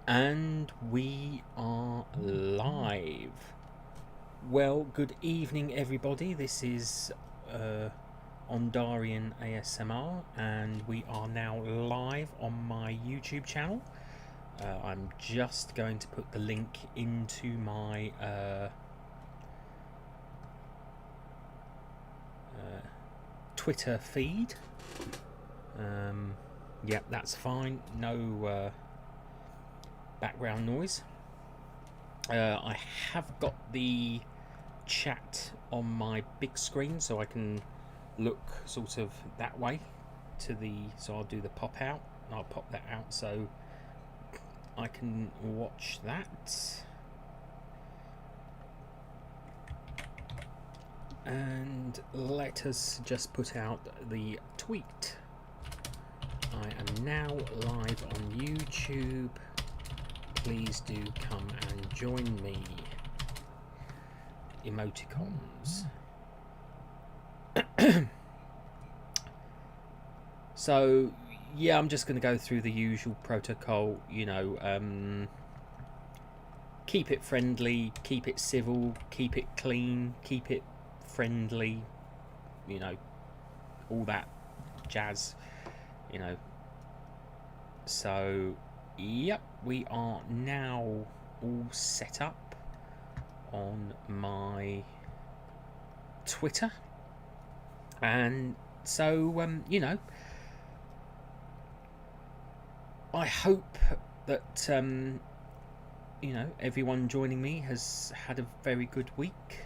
And we are live. Well, good evening, everybody. This is ONDARIAN ASMR, and we are now live on my YouTube channel. I'm just going to put the link into my Twitter feed. Yep, that's fine. No background noise. I have got the chat on my big screen, so I can look sort of that way to the. So I'll do the pop out. I'll pop that out so I can watch that. And let us just put out the tweet. I am now live on YouTube. Please do come and join me. Emoticons. So, yeah, I'm just going to go through the usual protocol, keep it friendly, keep it civil, keep it clean, keep it friendly, all that jazz, So, yep, we are now all set up on my Twitter, and so I hope that everyone joining me has had a very good week.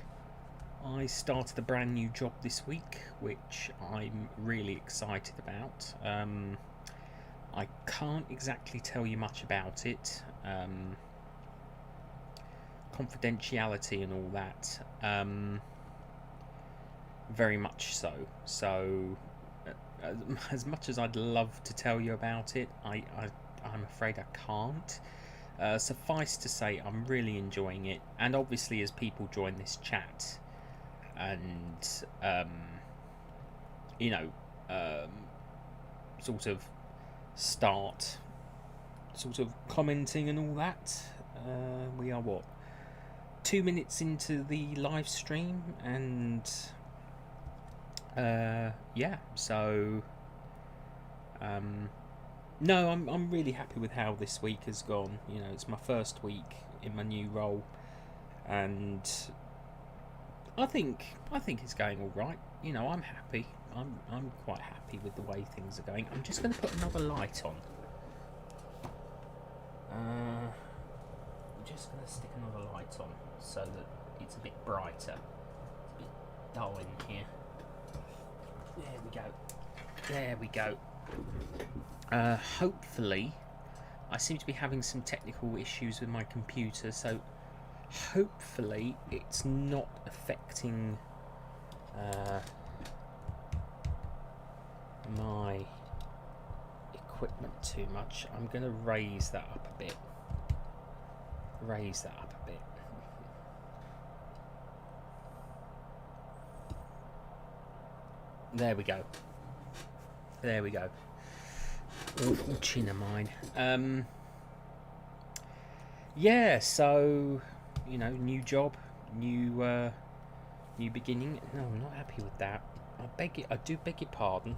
I started a brand new job this week, which I'm really excited about. I can't exactly tell you much about it. Confidentiality and all that. Very much so. So, as much as I'd love to tell you about it, I'm afraid I can't. Suffice to say, I'm really enjoying it. And obviously, as people join this chat and, sort of start sort of commenting and all that, we are 2 minutes into the live stream, and yeah, so no, I'm really happy with how this week has gone. It's my first week in my new role, and I think it's going all right. I'm happy. I'm quite happy with the way things are going. I'm just going to put another light on. I'm just going to stick another light on so that it's a bit brighter. It's a bit dull in here. There we go. Hopefully, I seem to be having some technical issues with my computer, so hopefully it's not affecting my equipment too much. I'm going to raise that up a bit. There we go. Awful chin of mine. Yeah, so new job, new beginning. No, I'm not happy with that. I do beg your pardon.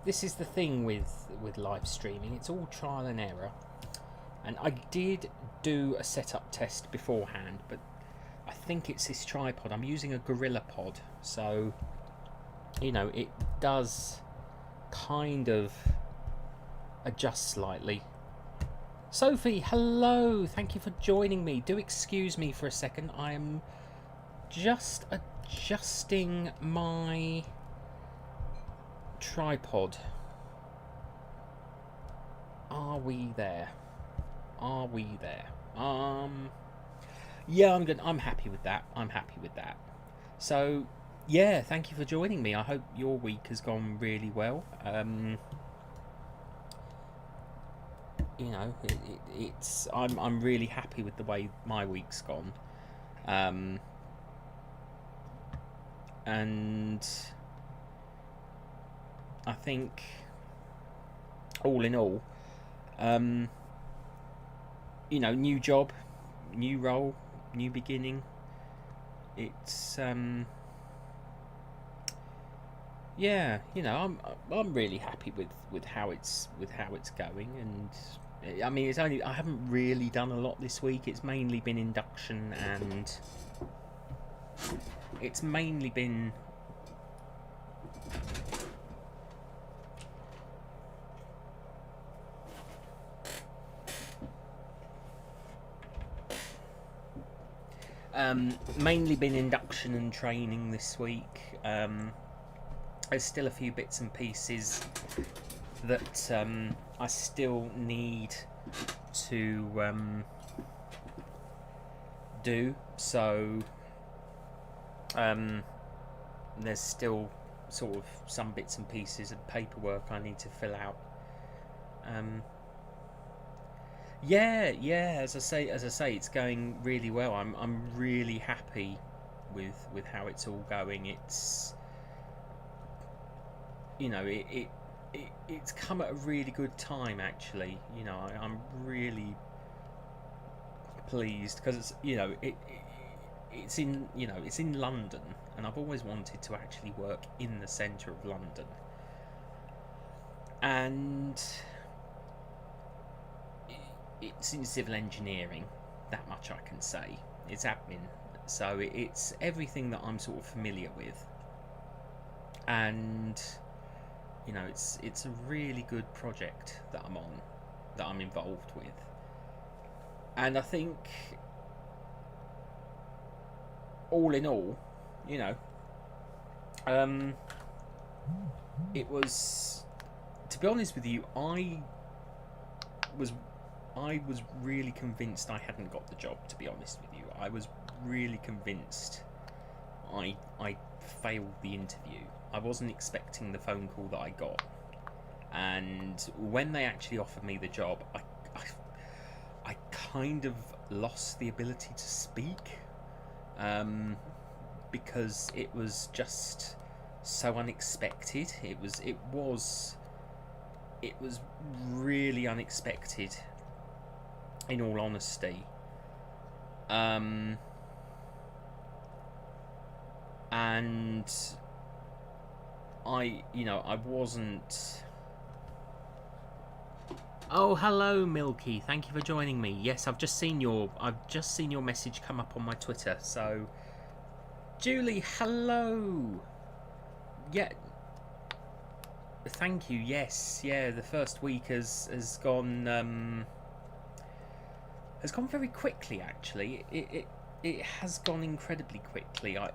This is the thing with live streaming. It's all trial and error. And I did do a setup test beforehand, but I think it's this tripod. I'm using a Gorilla Pod, so it does kind of adjust slightly. Sophie, hello! Thank you for joining me. Do excuse me for a second. I am just adjusting my tripod. Are we there? Yeah, I'm happy with that. So, yeah, thank you for joining me. I hope your week has gone really well. You know, it's I'm really happy with the way my week's gone, and I think all in all, you know, new job, new role, new beginning. It's yeah, you know, I'm really happy with how it's going, and I mean, it's only I haven't really done a lot this week. It's mainly been induction, and it's mainly been mainly been induction and training this week. There's still a few bits and pieces that I still need to do. So there's still sort of some bits and pieces of paperwork I need to fill out. Yeah. As I say, it's going really well. I'm really happy with how it's all going. It's, you know, it's come at a really good time, actually. You know, I'm really pleased because it's, you know, it's in, you know, it's in London, and I've always wanted to actually work in the centre of London, and it's in civil engineering. That much I can say. It's admin, so it's everything that I'm sort of familiar with, and you know, it's a really good project that I'm on, that I'm involved with, and I think all in all, you know, it was, to be honest with you, I was really convinced I hadn't got the job, to be honest with you. I was really convinced I failed the interview. I wasn't expecting the phone call that I got, and when they actually offered me the job, I kind of lost the ability to speak, because it was just so unexpected. It was really unexpected, in all honesty. And I wasn't. Oh, hello, Milky. Thank you for joining me. Yes, I've just seen your message come up on my Twitter. So, Julie, hello. Yeah. Thank you. Yes. Yeah. The first week has gone very quickly. Actually, it has gone incredibly quickly. I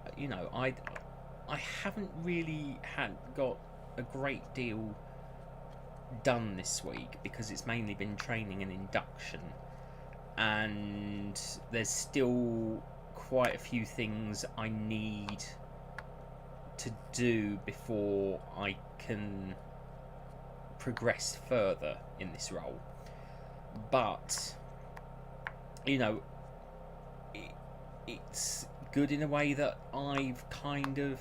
haven't really got a great deal done this week because it's mainly been training and induction, and there's still quite a few things I need to do before I can progress further in this role. But you know, it's good in a way that I've kind of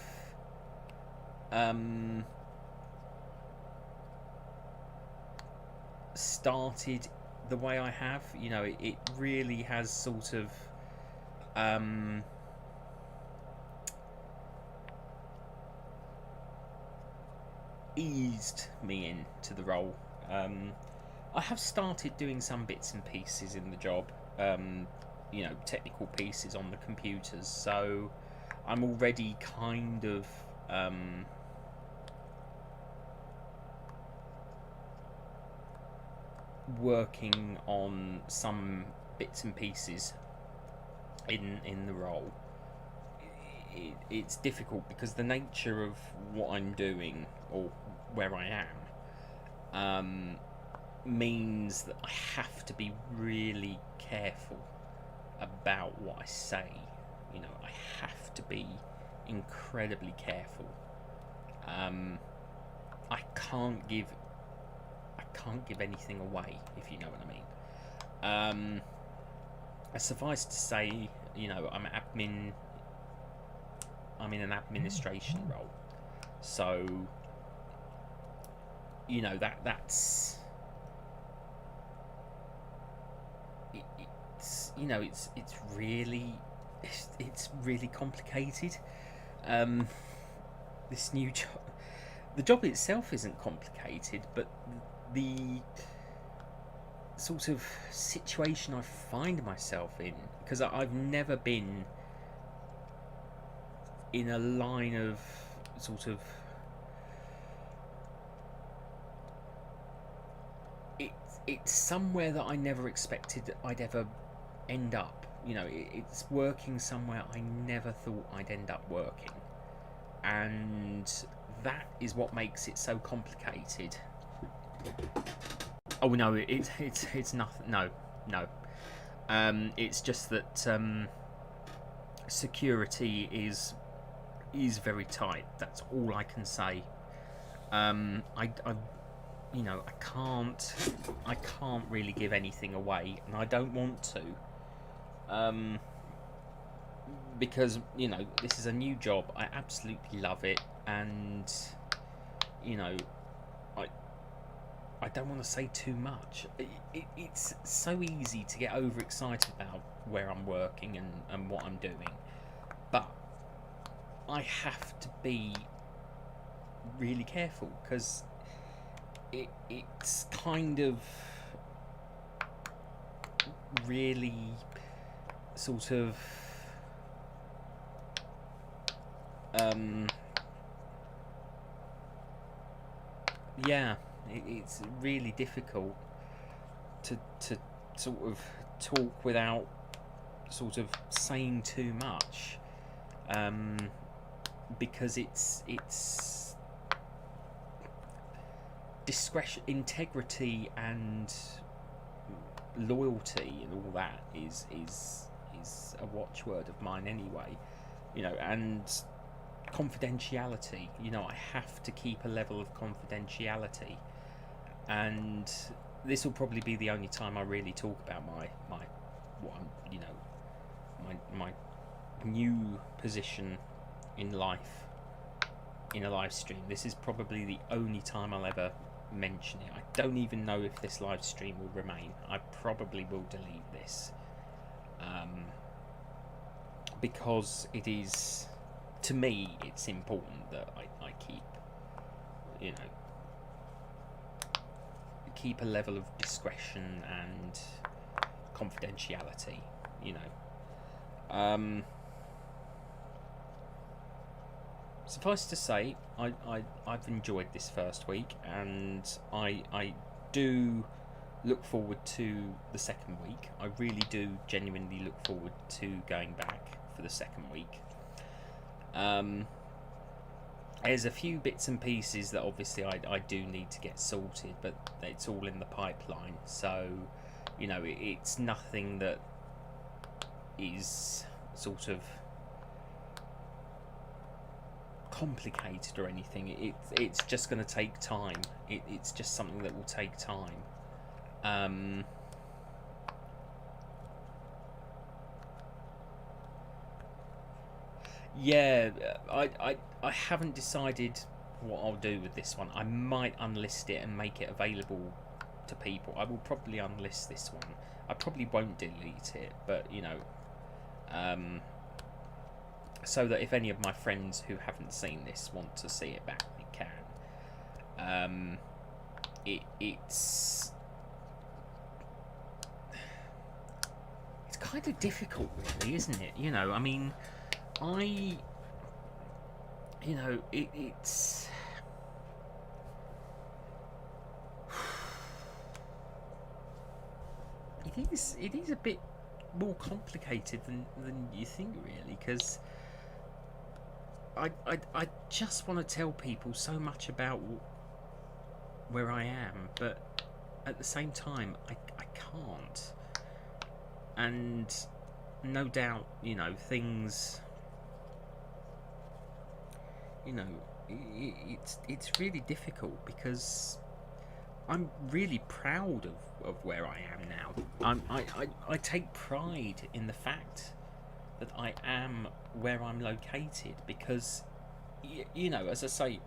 started the way I have. You know, it really has sort of eased me into the role. I have started doing some bits and pieces in the job, you know, technical pieces on the computers, so I'm already kind of working on some bits and pieces in the role. It's difficult because the nature of what I'm doing, or where I am, means that I have to be really careful about what I say. You know, I have to be incredibly careful. I can't give anything away, if you know what I mean. Suffice to say, you know, I'm in an administration role, so you know that's it's you know it's really complicated. This new job, the job itself isn't complicated, but the sort of situation I find myself in, because I've never been in a line of sort of it's somewhere that I never expected I'd ever end up. You know, it's working somewhere I never thought I'd end up working, and that is what makes it so complicated. Oh no, it's nothing. No. It's just that security is very tight. That's all I can say. You know, I can't really give anything away, and I don't want to. Because, you know, this is a new job. I absolutely love it, and you know, I don't want to say too much. It's so easy to get overexcited about where I'm working and what I'm doing, but I have to be really careful, because it's kind of really sort of yeah, it's really difficult to sort of talk without sort of saying too much, because it's discretion, integrity, and loyalty, and all that is a watchword of mine anyway. You know, and confidentiality. You know, I have to keep a level of confidentiality, and this will probably be the only time I really talk about my new position in life in a live stream. This is probably the only time I'll ever mention it. I don't even know if this live stream will remain. I probably will delete this, because it is, to me, it's important that I keep, you know, keep a level of discretion and confidentiality, you know. Suffice to say, I've enjoyed this first week, and I do look forward to the second week. I really do genuinely look forward to going back for the second week. There's a few bits and pieces that obviously I do need to get sorted, but it's all in the pipeline, so you know, it's nothing that is sort of complicated or anything. It's just going to take time. It's just something that will take time. Yeah, I haven't decided what I'll do with this one. I might unlist it and make it available to people. I will probably unlist this one. I probably won't delete it, but you know, so that if any of my friends who haven't seen this want to see it back, they can. It's kind of difficult, really, isn't it? You know, I mean, you know, it's it is a bit more complicated than you think, really, because I just want to tell people so much about where I am, but at the same time I can't, and no doubt, you know, things you know, it's really difficult because I'm really proud of where I am now. I take pride in the fact that I am where I'm located because, you know, as I say,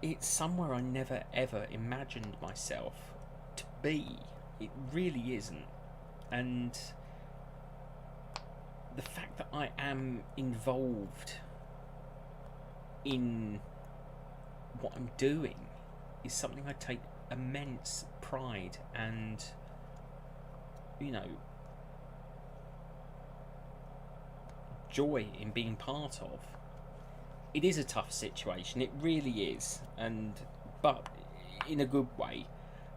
it's somewhere I never ever imagined myself to be. It really isn't. And the fact that I am involved in what I'm doing is something I take immense pride and, you know, joy in being part of. It is a tough situation, it really is, but in a good way,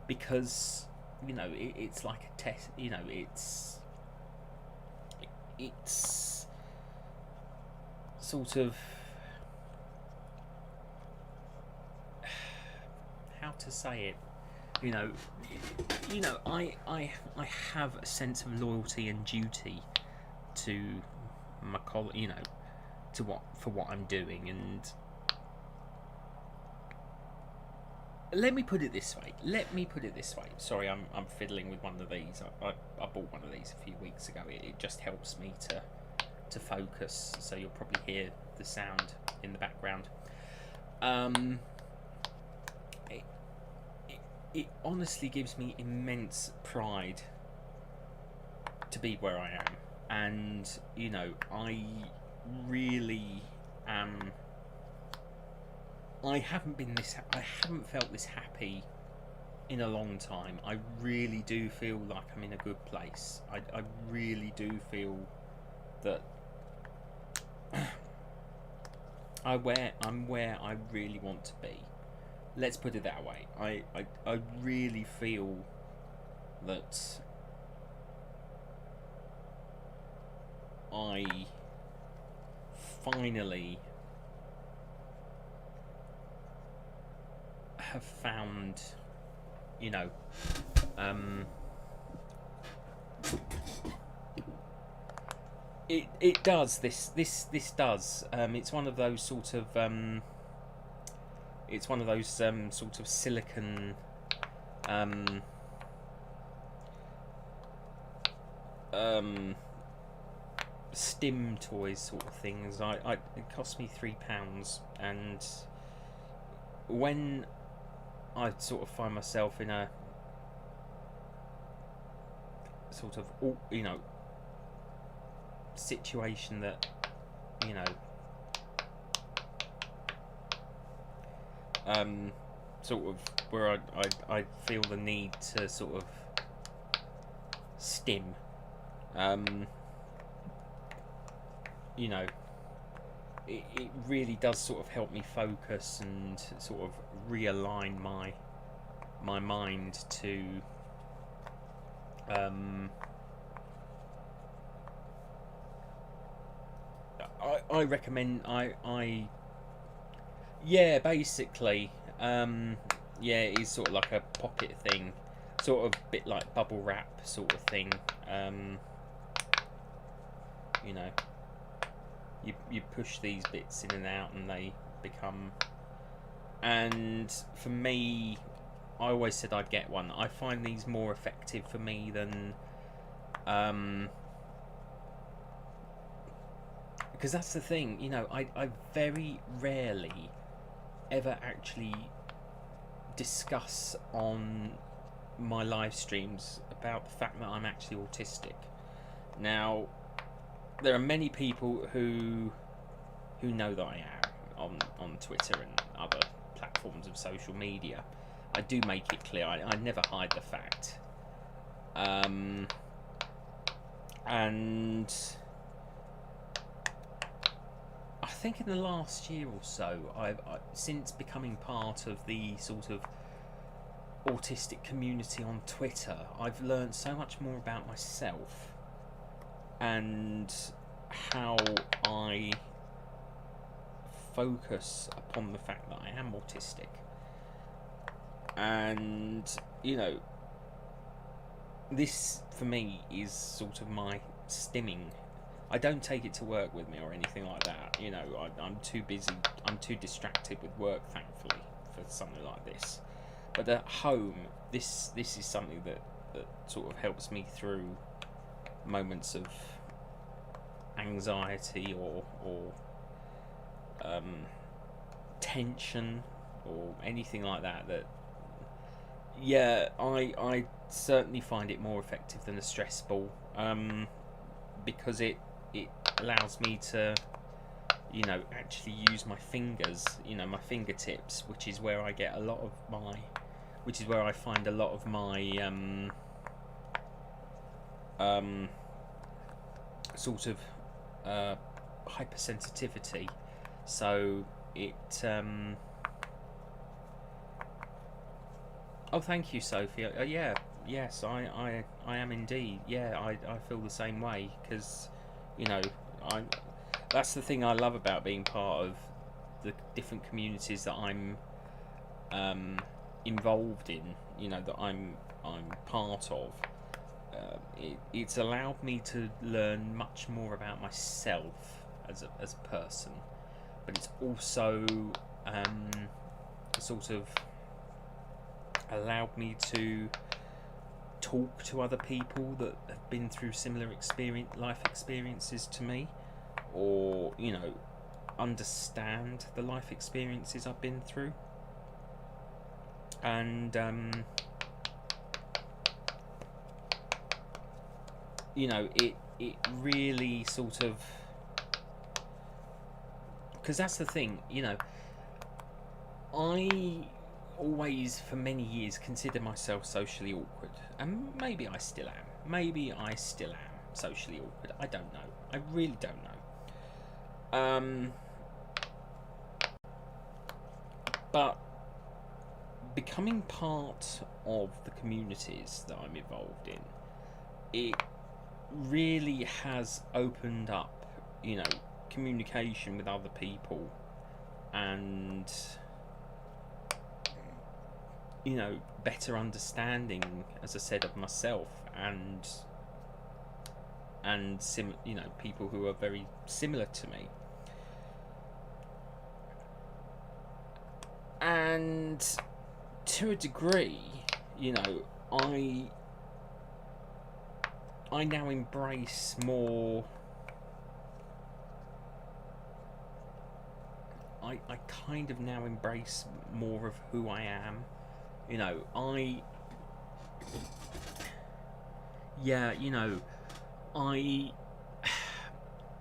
because, you know, it's like a test. You know, it's sort of, how to say it, you know, I have a sense of loyalty and duty to my you know, to what I'm doing. And let me put it this way. Sorry, I'm fiddling with one of these. I bought one of these a few weeks ago. It just helps me to focus, so you'll probably hear the sound in the background. It honestly gives me immense pride to be where I am, and, you know, I really am. I haven't felt this happy in a long time. I really do feel like I'm in a good place. I really do feel that I'm where I really want to be. Let's put it that way. I really feel that I finally have found, you know, it does this does, it's one of those sort of sort of silicon stim toys sort of things. It cost me £3, and when I sort of find myself in a sort of, you know, situation that, you know, sort of where I feel the need to sort of stim, you know, it really does sort of help me focus and sort of realign my mind to I recommend yeah, basically, yeah, it is sort of like a pocket thing, sort of bit like bubble wrap sort of thing. You know, you push these bits in and out and they become, and for me, I always said I'd get one. I find these more effective for me than because that's the thing, you know, I very rarely ever actually discuss on my live streams about the fact that I'm actually autistic. Now, there are many people who know that I am on Twitter and other platforms of social media. I do make it clear. I never hide the fact. And I think in the last year or so, I've since becoming part of the sort of autistic community on Twitter, I've learned so much more about myself and how I focus upon the fact that I am autistic. And, you know, this for me is sort of my stimming I don't take it to work with me or anything like that. You know, I'm too busy. I'm too distracted with work, thankfully, for something like this. But at home, this is something that sort of helps me through moments of anxiety or tension or anything like that. That, yeah, I certainly find it more effective than a stress ball, because it allows me to, you know, actually use my fingers, you know, my fingertips, which is where I get a lot of my, which is where I find a lot of my sort of hypersensitivity. So it oh, thank you, Sophie. Yeah, yes, I am indeed. Yeah, I feel the same way, because, you know, that's the thing I love about being part of the different communities that I'm involved in, you know, that I'm part of. It's allowed me to learn much more about myself as a person, but it's also sort of allowed me to talk to other people that have been through similar life experiences to me, or, you know, understand the life experiences I've been through. And you know, it really sort of, because that's the thing, you know, I always for many years considered myself socially awkward, and maybe I still am. Maybe I still am socially awkward. I don't know. I really don't know. But becoming part of the communities that I'm involved in, it really has opened up, you know, communication with other people, and, you know, better understanding, as I said, of myself, and you know, people who are very similar to me. And to a degree, you know, I now embrace more. I kind of now embrace more of who I am. You know, yeah, you know, I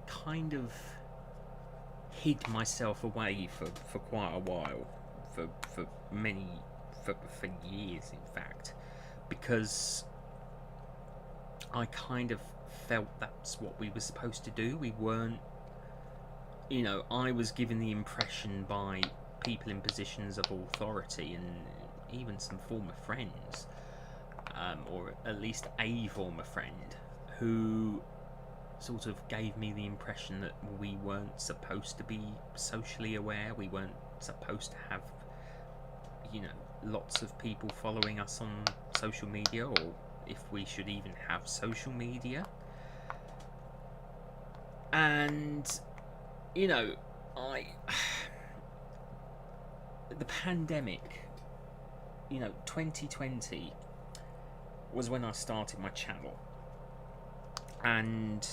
kind of hid myself away for quite a while, for years, in fact, because I kind of felt that's what we were supposed to do. We weren't, you know, I was given the impression by people in positions of authority, and even some former friends, or at least a former friend, who sort of gave me the impression that we weren't supposed to be socially aware. We weren't supposed to have, you know, lots of people following us on social media, or if we should even have social media. And, you know, the pandemic, you know, 2020 was when I started my channel, and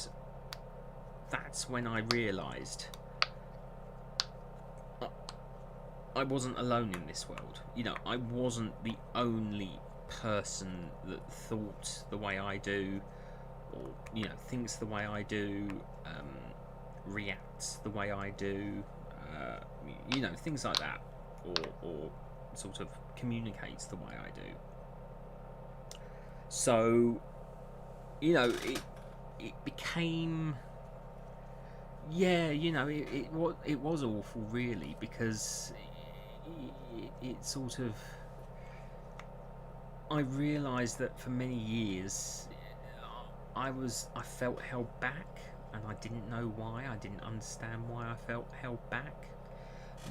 that's when I realised I wasn't alone in this world. You know, I wasn't the only person that thought the way I do, or, you know, thinks the way I do, reacts the way I do, you know, things like that, or sort of communicates the way I do. So, you know, it became, yeah, you know, it was awful, really, because it sort of, I realised that for many years I felt held back, and I didn't know why. I didn't understand why I felt held back.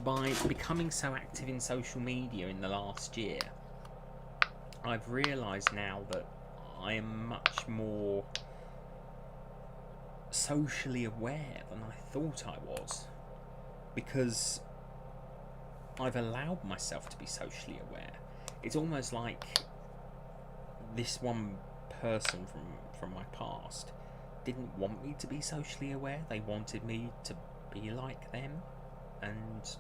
By becoming so active in social media in the last year, I've realised now that I am much more socially aware than I thought I was, because I've allowed myself to be socially aware. It's almost like this one person from my past didn't want me to be socially aware. They wanted me to be like them, and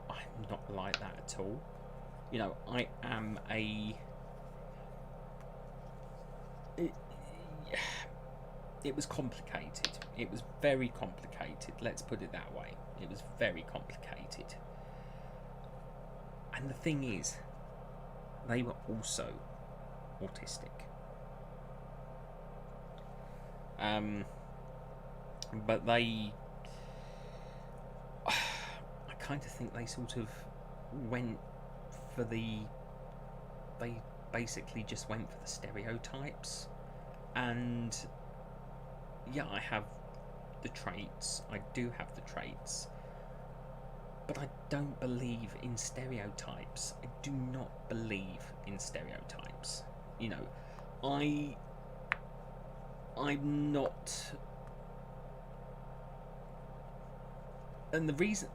I'm not like that at all. You know, I am it was complicated. It was very complicated. Let's put it that way. It was very complicated. And the thing is, they were also autistic. But I kind of think they sort of went for they basically just went for the stereotypes. And yeah, I have the traits. I do have the traits. But I don't believe in stereotypes. I do not believe in stereotypes. You know, I'm not... And the reason...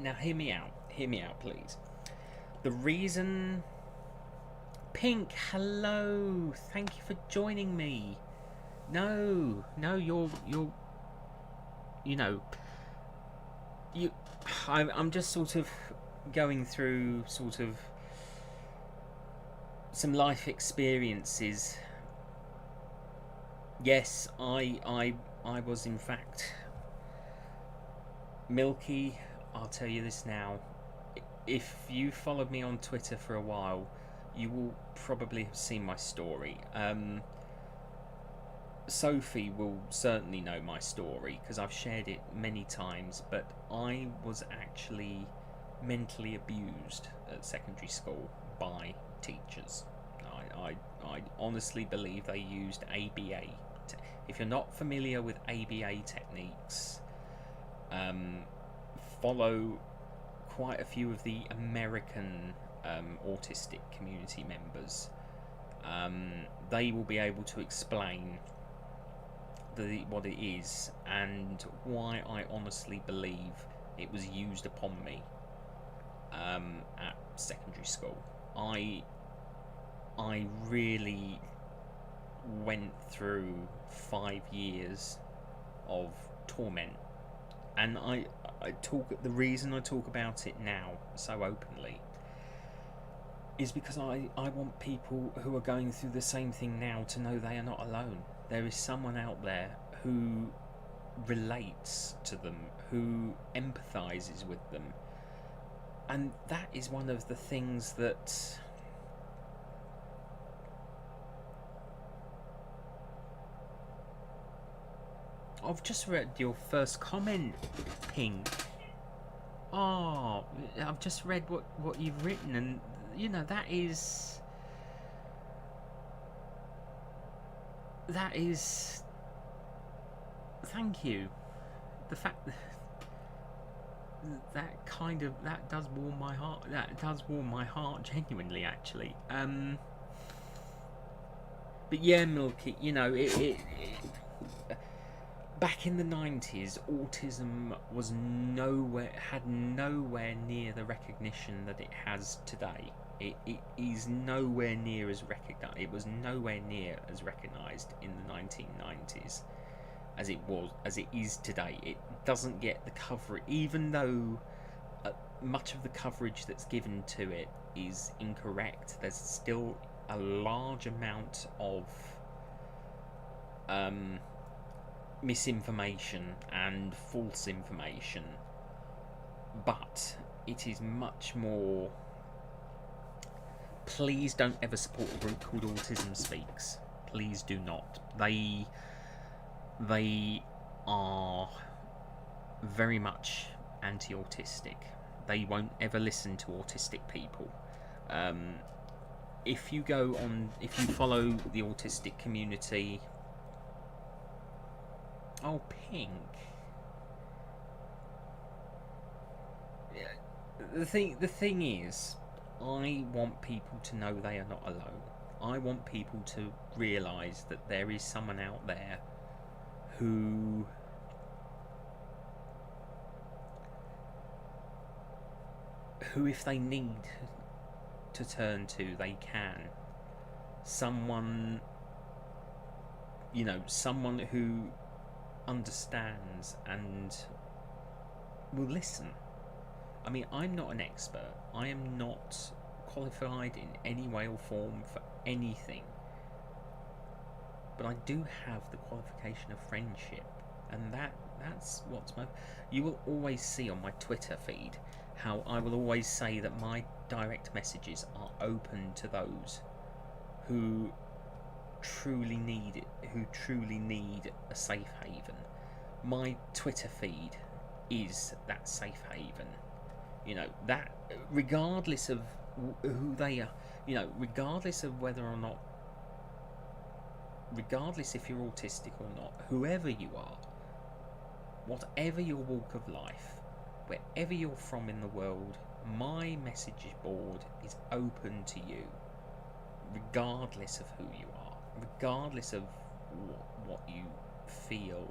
Now, hear me out, please. The reason... Pink, hello! Thank you for joining me. No, you're... You know... I'm just sort of going through sort of some life experiences. Yes, I was in fact... Milky, I'll tell you this now. If you followed me on Twitter for a while, you will probably have seen my story. Sophie will certainly know my story because I've shared it many times, but I was actually mentally abused at secondary school by teachers. I honestly believe they used ABA. If you're not familiar with ABA techniques, follow quite a few of the American autistic community members. They will be able to explain what it is and why I honestly believe it was used upon me at secondary school. I really went through 5 years of torment, and the reason I talk about it now so openly is because I want people who are going through the same thing now to know they are not alone. There is someone out there who relates to them, who empathizes with them. And that is one of the things that I've just read your first comment, Pink. Oh, I've just read what you've written, and you know, that is thank you. The fact that does warm my heart. That does warm my heart genuinely, actually. But yeah, Milky, you know, it back in the 90s, autism had nowhere near the recognition that it has today. It is nowhere near as recognized. It was nowhere near as recognized in the 1990s as it is today. It doesn't get the coverage, even though much of the coverage that's given to it is incorrect. There's still a large amount of misinformation and false information, but it is much more. Please don't ever support a group called Autism Speaks. Please do not. They are very much anti-autistic. They won't ever listen to autistic people. If you follow the autistic community. Oh, Pink. The thing is, I want people to know they are not alone. I want people to realise that there is someone out there who if they need to turn to, they can. Someone, you know, someone who understands and will listen. I mean, I'm not an expert. I am not qualified in any way or form for anything. But I do have the qualification of friendship. And that's what's most... You will always see on my Twitter feed how I will always say that my direct messages are open to those who truly need it, who truly need a safe haven. My Twitter feed is that safe haven. You know, that regardless of who they are, you know, regardless of whether or not, regardless if you're autistic or not, whoever you are, whatever your walk of life, wherever you're from in the world, my message board is open to you, regardless of who you are, regardless of what you feel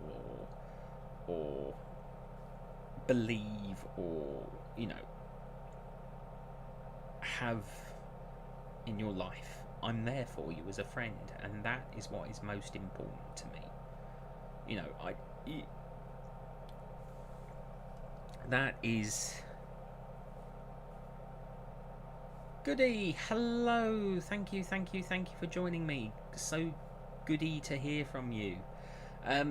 or believe or, you know, have in your life. I'm there for you as a friend, and that is what is most important to me. You know, that is... Goody, hello, thank you for joining me. So goody to hear from you. I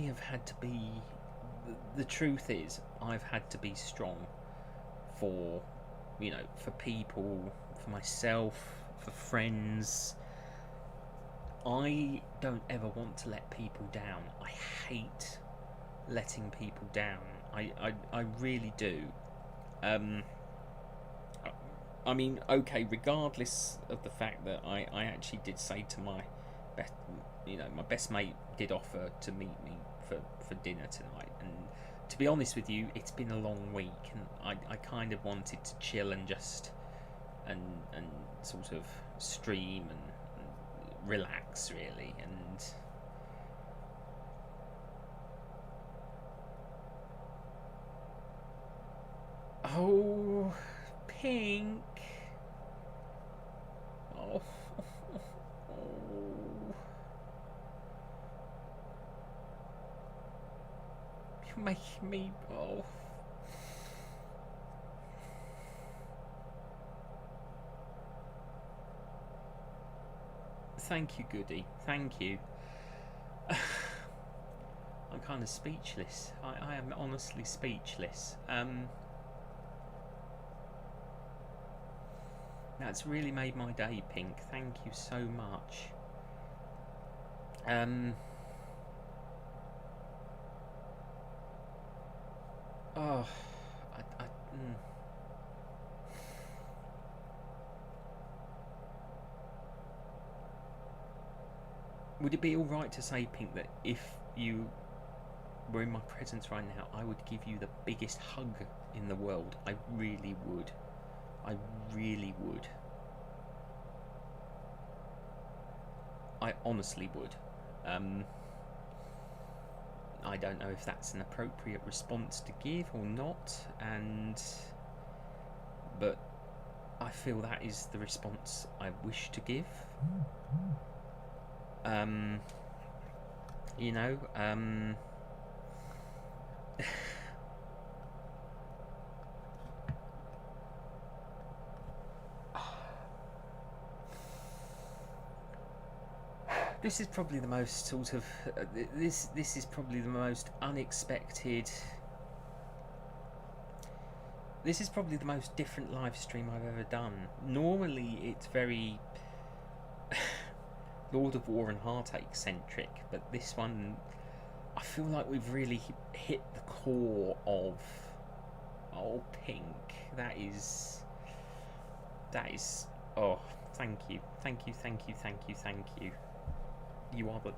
have had to be... The truth is, I've had to be strong for, you know, for people, for myself, for friends. I don't ever want to let people down. I hate letting people down. I really do. I mean, okay, regardless of the fact that I actually did say to my best, you know, my best mate did offer to meet me for dinner tonight, and to be honest with you, it's been a long week, and I kind of wanted to chill and just and sort of stream and relax, really. And oh, Pink, oh, you're making me, oh. Thank you, Goody. Thank you. I'm kind of speechless. I am honestly speechless. That's really made my day, Pink. Thank you so much. Oh, Would it be alright to say, Pink, that if you were in my presence right now, I would give you the biggest hug in the world? I really would. I really would. I honestly would. I don't know if that's an appropriate response to give or not, but I feel that is the response I wish to give. You know, this is probably the most sort of this is probably the most unexpected. This is probably the most different live stream I've ever done. Normally it's very Lord of War and Heartache centric, but this one, I feel like we've really hit the core of... Oh, Pink, that is... Oh, thank you.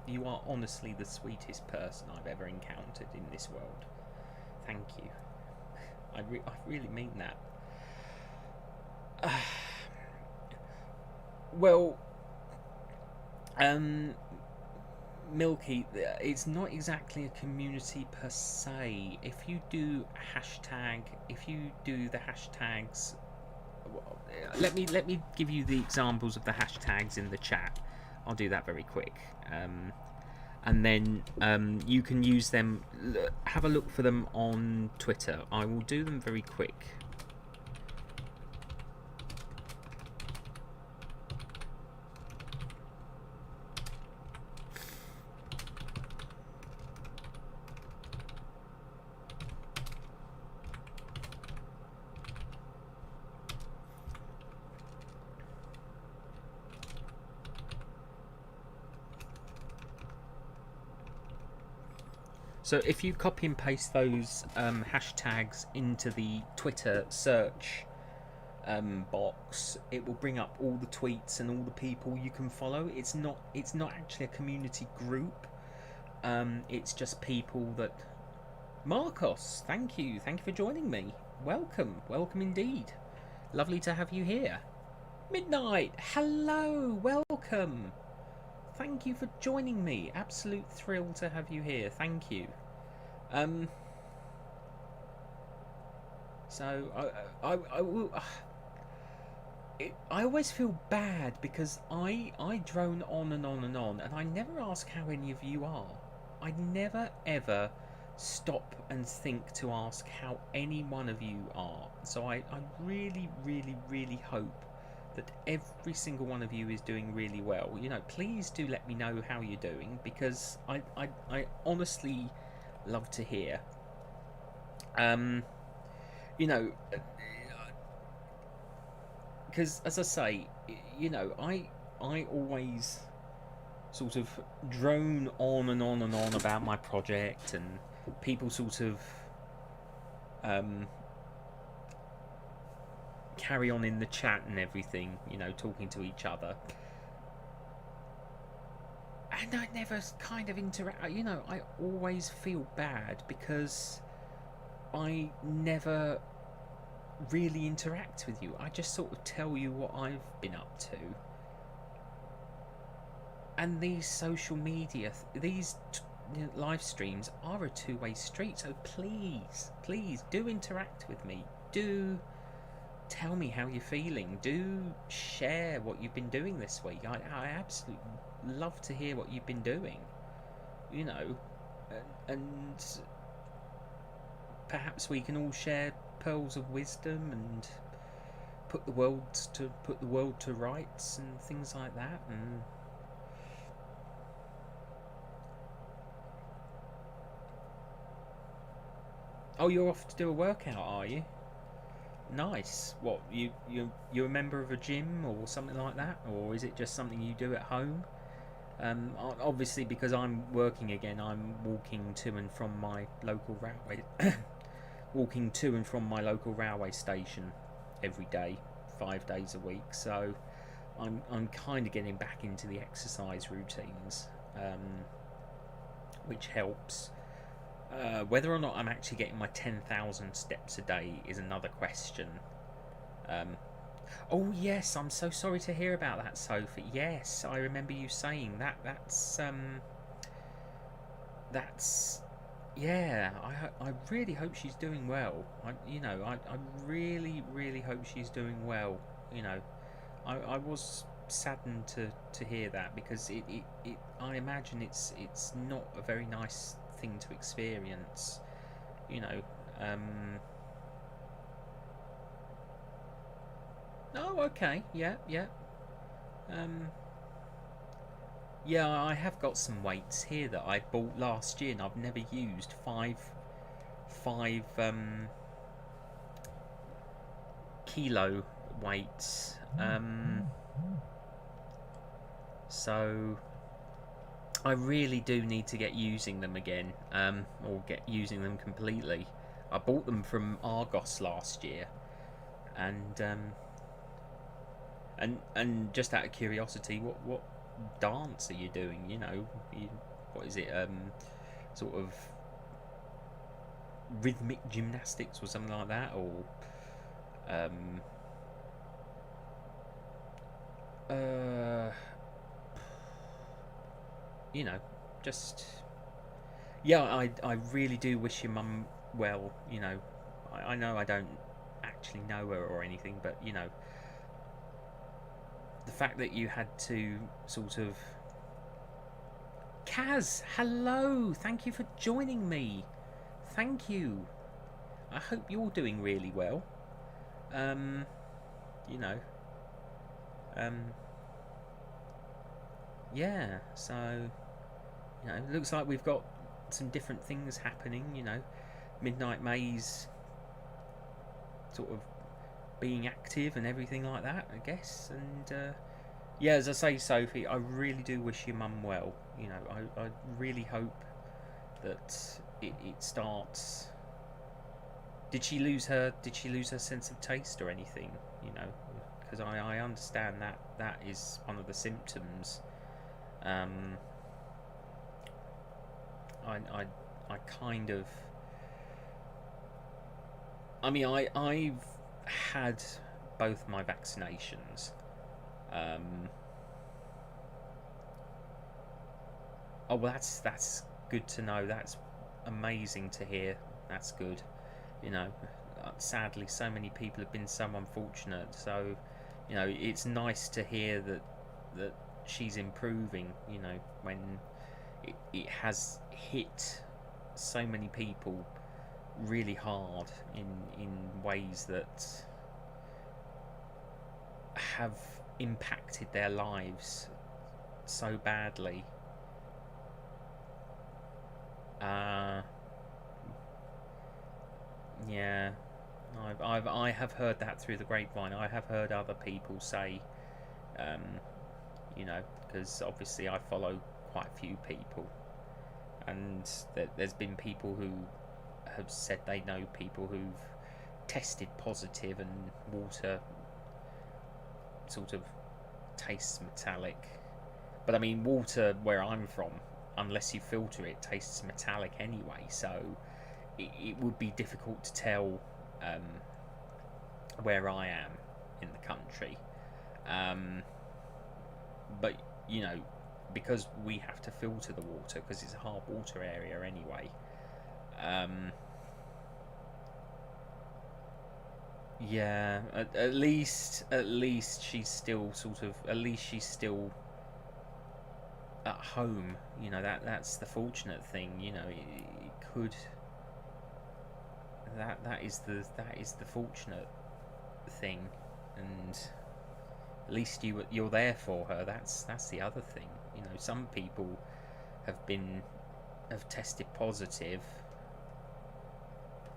You are honestly the sweetest person I've ever encountered in this world. Thank you. I really mean that. Well, Milky, it's not exactly a community per se. If you do the hashtags, let me give you the examples of the hashtags in the chat. I'll do that very quick, and then you can use them. Have a look for them on Twitter. I will do them very quick. So if you copy and paste those hashtags into the Twitter search box, it will bring up all the tweets and all the people you can follow. It's not actually a community group. It's just people that. Marcos, thank you for joining me. Welcome indeed. Lovely to have you here. Midnight, hello, welcome. Thank you for joining me. Absolute thrill to have you here. Thank you. So I will. I always feel bad because I drone on and on and on, and I never ask how any of you are. I never ever stop and think to ask how any one of you are. So I really, really, really hope that every single one of you is doing really well. You know, please do let me know how you're doing, because I honestly love to hear. You know, because as I say, you know, I always sort of drone on and on and on about my project, and people sort of carry on in the chat and everything, you know, talking to each other, and I never kind of interact. You know, I always feel bad because I never really interact with you. I just sort of tell you what I've been up to. And these social media, these live streams are a two-way street. So please do interact with me. Do tell me how you're feeling. Do share what you've been doing this week. I absolutely love to hear what you've been doing. You know, and perhaps we can all share pearls of wisdom and put the world to rights and things like that. And oh, you're off to do a workout, are you? Nice. What, you're a member of a gym or something like that, or is it just something you do at home? Obviously, because I'm working again, I'm walking to and from my local railway. Walking to and from my local railway station every day, 5 days a week. So I'm kind of getting back into the exercise routines, which helps. Whether or not I'm actually getting my 10,000 steps a day is another question. Oh yes, I'm so sorry to hear about that, Sophie. Yes, I remember you saying that. That's yeah. I really hope she's doing well. I really, really hope she's doing well. You know, I was saddened to hear that, because it I imagine it's not a very nice thing to experience. You know. Oh, okay. Yeah. Yeah, I have got some weights here that I bought last year and I've never used. Five kilo weights. So I really do need to get using them again, or get using them completely. I bought them from Argos last year, and just out of curiosity, what dance are you doing? You know, what is it? Sort of rhythmic gymnastics or something like that, or you know, just yeah, I really do wish your mum well. You know, I know I don't actually know her or anything, but you know, the fact that you had to sort of. Kaz, hello! Thank you for joining me. Thank you. I hope you're doing really well. You know, um, yeah. So, you know, it looks like we've got some different things happening. You know, Midnight Maze sort of being active and everything like that, I guess. And yeah, as I say, Sophie, I really do wish your mum well. You know, I really hope that it starts. Did she lose her sense of taste or anything? You know, because I understand that is one of the symptoms. I kind of. I mean, I've had both my vaccinations. Oh well, that's good to know. That's amazing to hear. That's good. You know, sadly, so many people have been so unfortunate. So, you know, it's nice to hear that she's improving. You know, when it has hit so many people really hard in ways that have impacted their lives so badly. Yeah, I have heard that through the grapevine. I have heard other people say, um, you know, because obviously I follow quite a few people, and there's been people who have said they know people who've tested positive and water sort of tastes metallic. But I mean, water where I'm from, unless you filter it, tastes metallic anyway. So it would be difficult to tell where I am in the country. But you know, because we have to filter the water because it's a hard water area anyway. Yeah, at least she's still sort of she's still at home. You know, that's the fortunate thing. You know, it could that is the fortunate thing, and at least you're there for her. That's the other thing. You know, some people have tested positive.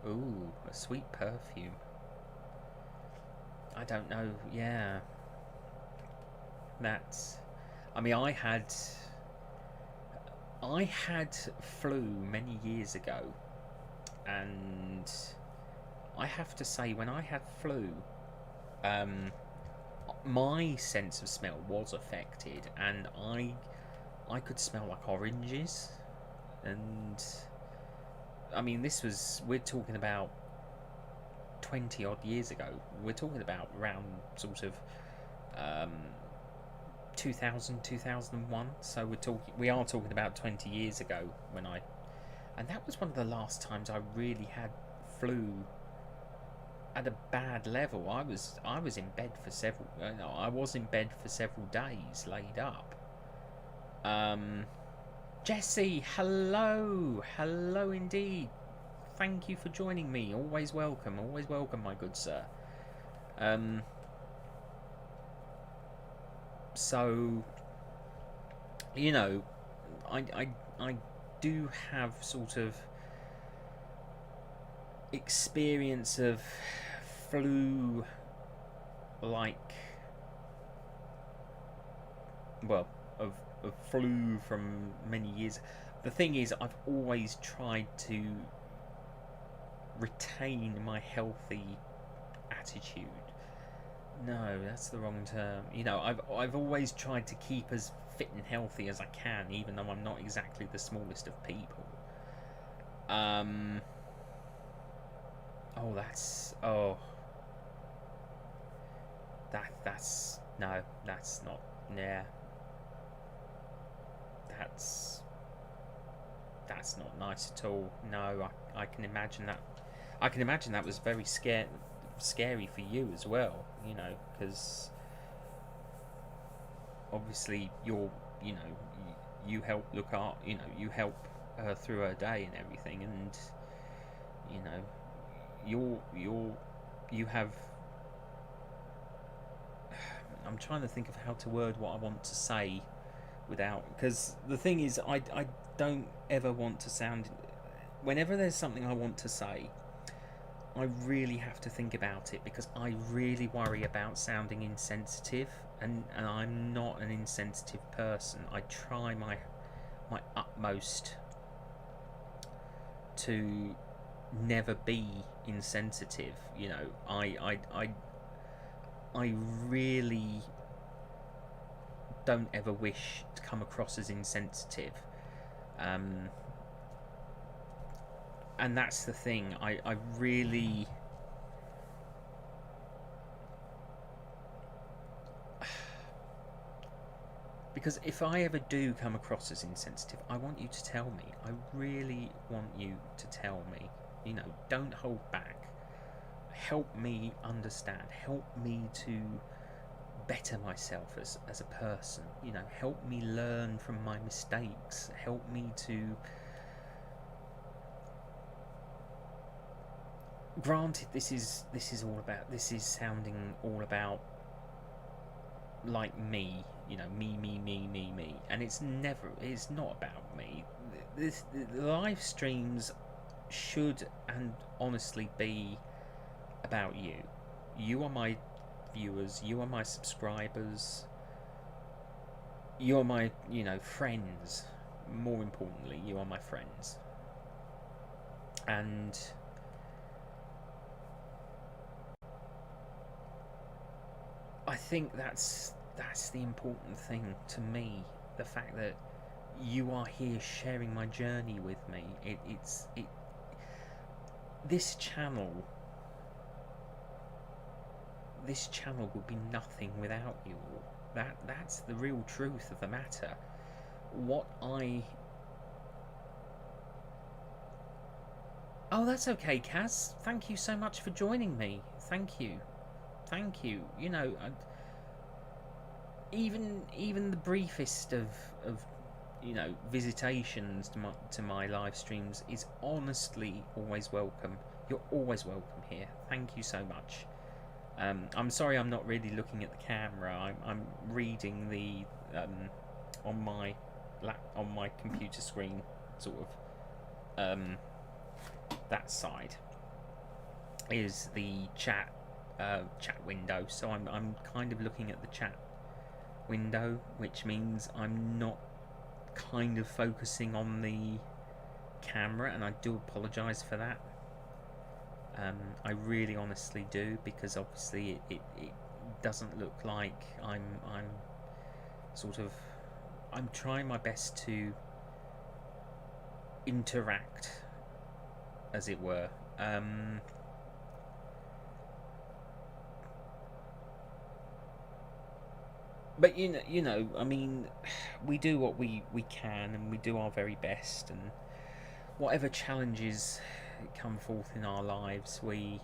Ooh, a sweet perfume. I don't know. Yeah, that's. I mean, I had flu many years ago, and I have to say, when I had flu, my sense of smell was affected, and I could smell like oranges, and I mean, we're talking about 20 odd years ago. We're talking about around sort of 2000, 2001. So we are talking about 20 years ago and that was one of the last times I really had flu at a bad level. I was in bed for several. I was in bed for several days, laid up. Jesse, hello indeed. Thank you for joining me. Always welcome, my good sir. So, you know, I do have sort of experience of flu, like, well, of flu from many years. The thing is, I've always tried to retain my healthy attitude. No, that's the wrong term. You know, I've always tried to keep as fit and healthy as I can, even though I'm not exactly the smallest of people. Oh, that's no, that's not. Yeah, that's that's not nice at all. No, I can imagine that. I can imagine that was very scary for you as well. You know, because obviously you help look at, you help her through her day and everything, and you have. I'm trying to think of how to word what I want to say without, because the thing is, I don't ever want to sound. Whenever there's something I want to say, I really have to think about it, because I really worry about sounding insensitive, and I'm not an insensitive person. I try my utmost to never be insensitive. I really don't ever wish to come across as insensitive. And that's the thing. I really... Because if I ever do come across as insensitive, I want you to tell me. I really want you to tell me. Don't hold back. Help me understand. Help me to better myself as a person. Help me learn from my mistakes. Help me to... Granted, this is sounding all about like me, me, and it's not about me. The live streams should and honestly be about you. You are my viewers, you are my subscribers, you are my, friends. More importantly, you are my friends. And I think that's the important thing to me. The fact that you are here sharing my journey with me. This channel would be nothing without you all. That's the real truth of the matter. Oh, that's okay, Kaz. Thank you so much for joining me. Thank you. Even the briefest of visitations to my live streams is honestly always welcome. You're always welcome here. Thank you so much. I'm sorry I'm not really looking at the camera. I'm reading the on my computer screen, sort of. That side is the chat window, so I'm kind of looking at the chat window, which means I'm not kind of focusing on the camera, and I do apologise for that. I really honestly do, because obviously it doesn't look like I'm trying my best to interact, as it were. But I mean, we do what we can, and we do our very best, and whatever challenges come forth in our lives, we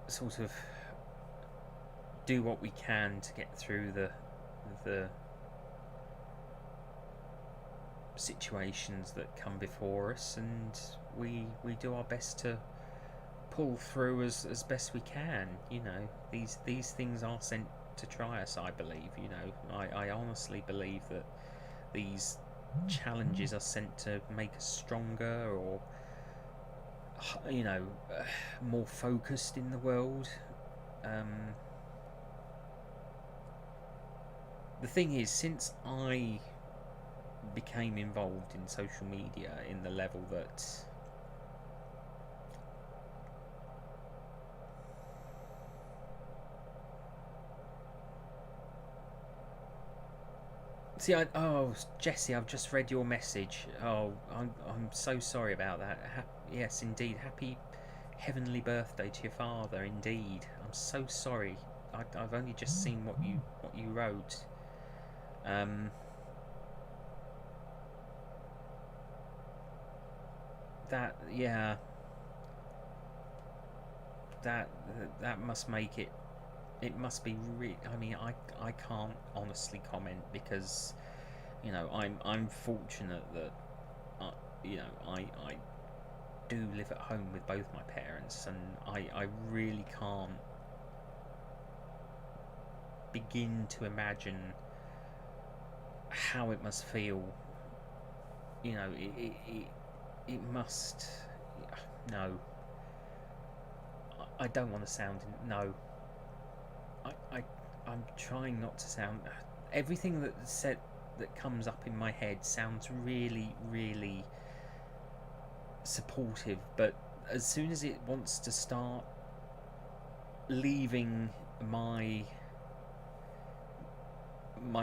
sort of do what we can to get through the situations that come before us, and we do our best to pull through as best we can. These things are sent to try us, I believe. I honestly believe that these challenges are sent to make us stronger, or more focused in the world. The thing is, since I became involved in social media in the level that Jesse, I've just read your message. I'm so sorry about that. Yes, indeed, heavenly birthday to your father, indeed. I'm so sorry. I've only just seen what you wrote. That, yeah, that must make it. It must be I mean, I can't honestly comment because, I'm fortunate that, you know I do live at home with both my parents, and I really can't begin to imagine how it must feel. It must. No, I don't want to sound. No, I'm trying not to sound. Everything that comes up in my head sounds really, really supportive, but as soon as it wants to start leaving my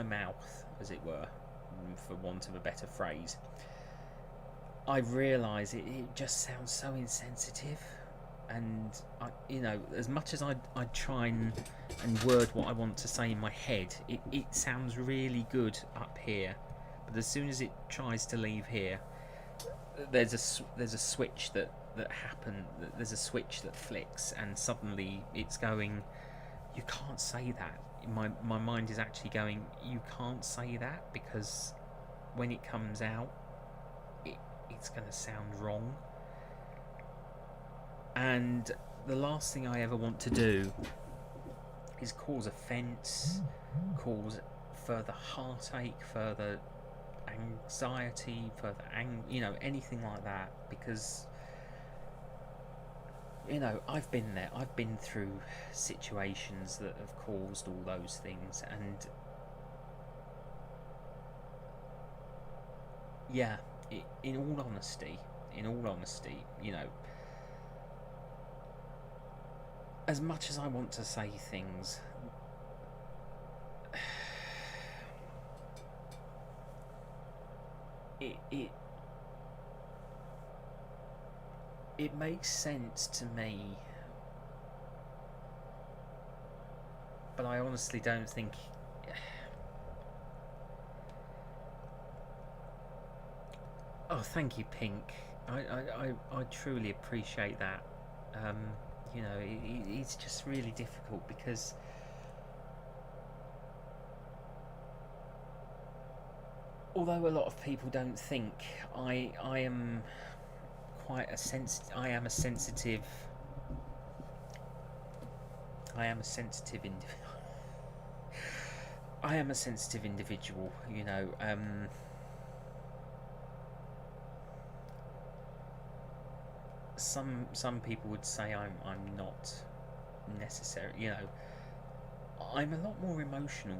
mouth, as it were, for want of a better phrase, I realise it just sounds so insensitive. And as much as I try and word what I want to say in my head, it sounds really good up here, but as soon as it tries to leave here, there's a switch that there's a switch that flicks, and suddenly it's going, you can't say that. My mind is actually going, you can't say that, because when it comes out, it's going to sound wrong. And the last thing I ever want to do is cause offence, cause further heartache, further anxiety, further anything like that, because I've been there. I've been through situations that have caused all those things, and yeah, in all honesty, as much as I want to say things, it makes sense to me, but I honestly don't think. Oh, thank you, Pink. I truly appreciate that. It's just really difficult because although a lot of people don't think, I am quite a I am a sensitive individual. Some people would say I'm not necessary. I'm a lot more emotional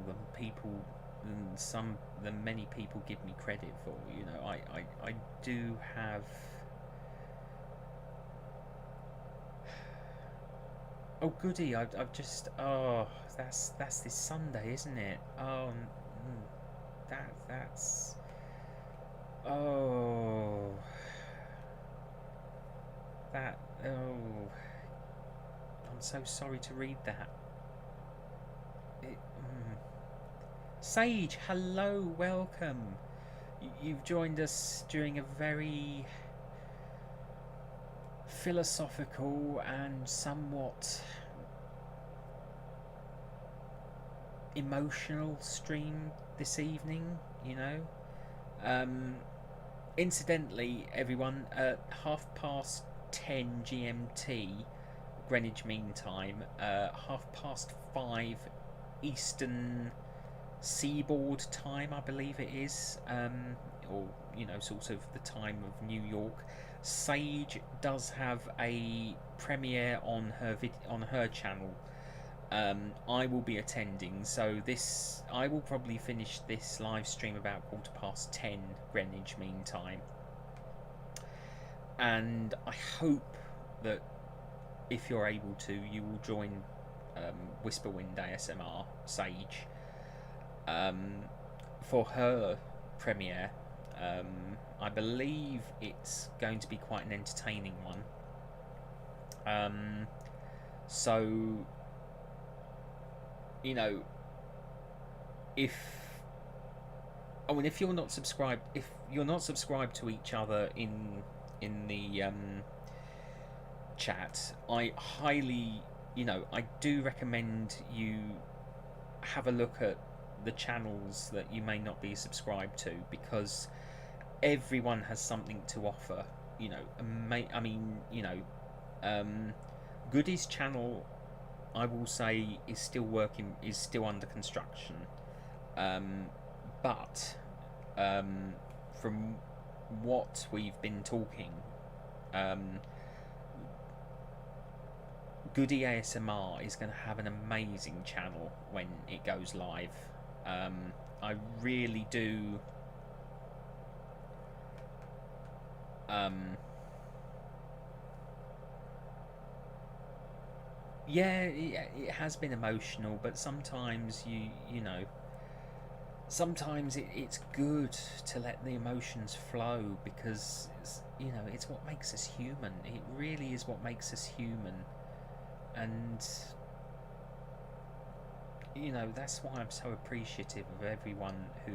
than many people give me credit for. I do have. Oh goody! I've just. Oh, that's this Sunday, isn't it? That's. Oh. That. Oh. I'm so sorry to read that. Sage, hello, welcome. You've joined us during a very philosophical and somewhat emotional stream this evening. Incidentally, everyone, at 10:30 GMT, Greenwich Mean Time, 5:30 Eastern Seaboard Time, I believe it is, or sort of the time of New York. Sage does have a premiere on her channel. I will be attending, so I will probably finish this live stream about 10:15 Greenwich Mean Time, and I hope that if you're able to, you will join Whisperwind ASMR Sage for her premiere. I believe it's going to be quite an entertaining one. So, you know, if if you're not subscribed, to each other in the chat, I highly, I do recommend you have a look at the channels that you may not be subscribed to, because everyone has something to offer. Goody's channel, I will say, is still under construction. But from what we've been talking, Goody ASMR is going to have an amazing channel when it goes live. I really do. Yeah, it has been emotional, but sometimes sometimes it's good to let the emotions flow, because it's what makes us human. It really is what makes us human, and that's why I'm so appreciative of everyone who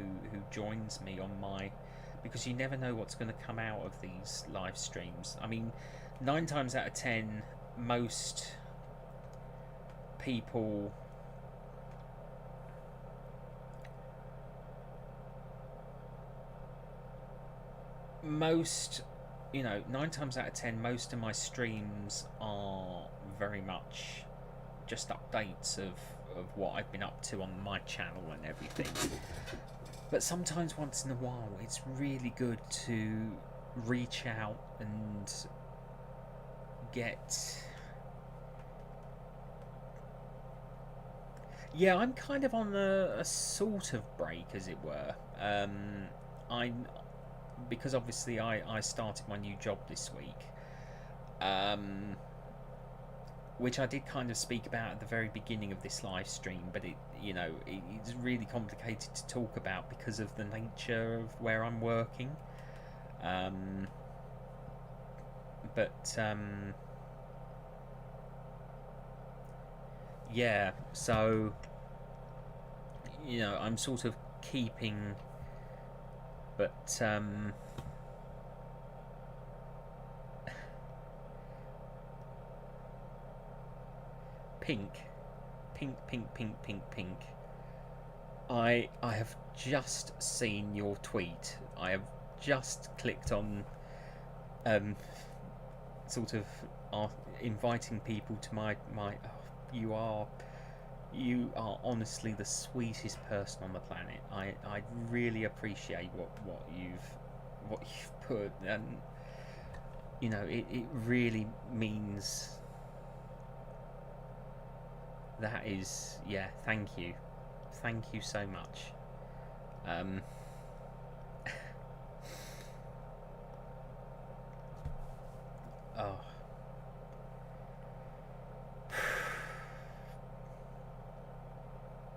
joins me on my, because you never know what's going to come out of these live streams. 9 times out of 10, most people most 9 times out of 10, most of my streams are very much just updates of what I've been up to on my channel and everything. But sometimes, once in a while, it's really good to reach out and get... Yeah, I'm kind of on a sort of break, as it were. Because obviously I started my new job this week, which I did kind of speak about at the very beginning of this live stream, but it's really complicated to talk about because of the nature of where I'm working. Yeah, so I'm sort of keeping, but pink. I have just seen your tweet. I have just clicked on sort of inviting people to my you are honestly the sweetest person on the planet. I really appreciate what you've put, and it really means. That is, yeah, thank you so much. Oh.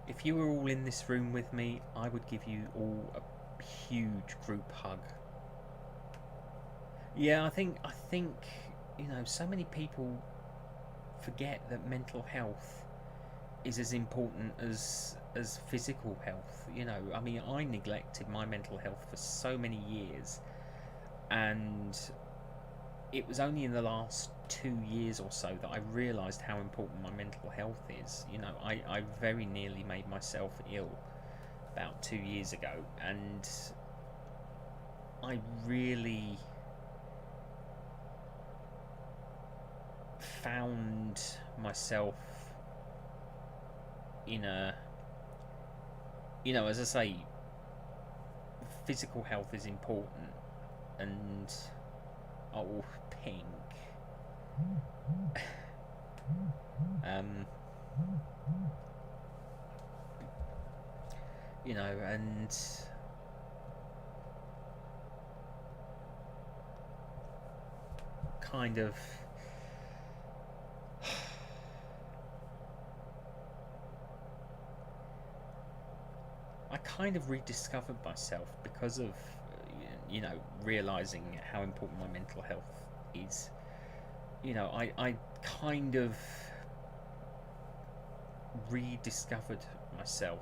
If you were all in this room with me, I would give you all a huge group hug. Yeah, I think so many people forget that mental health is as important as physical health. I neglected my mental health for so many years, and it was only in the last 2 years or so that I realised how important my mental health is. I very nearly made myself ill about 2 years ago, and I really found myself in a, as I say, physical health is important, and pink. And kind of I kind of rediscovered myself because of realizing how important my mental health is. I kind of rediscovered myself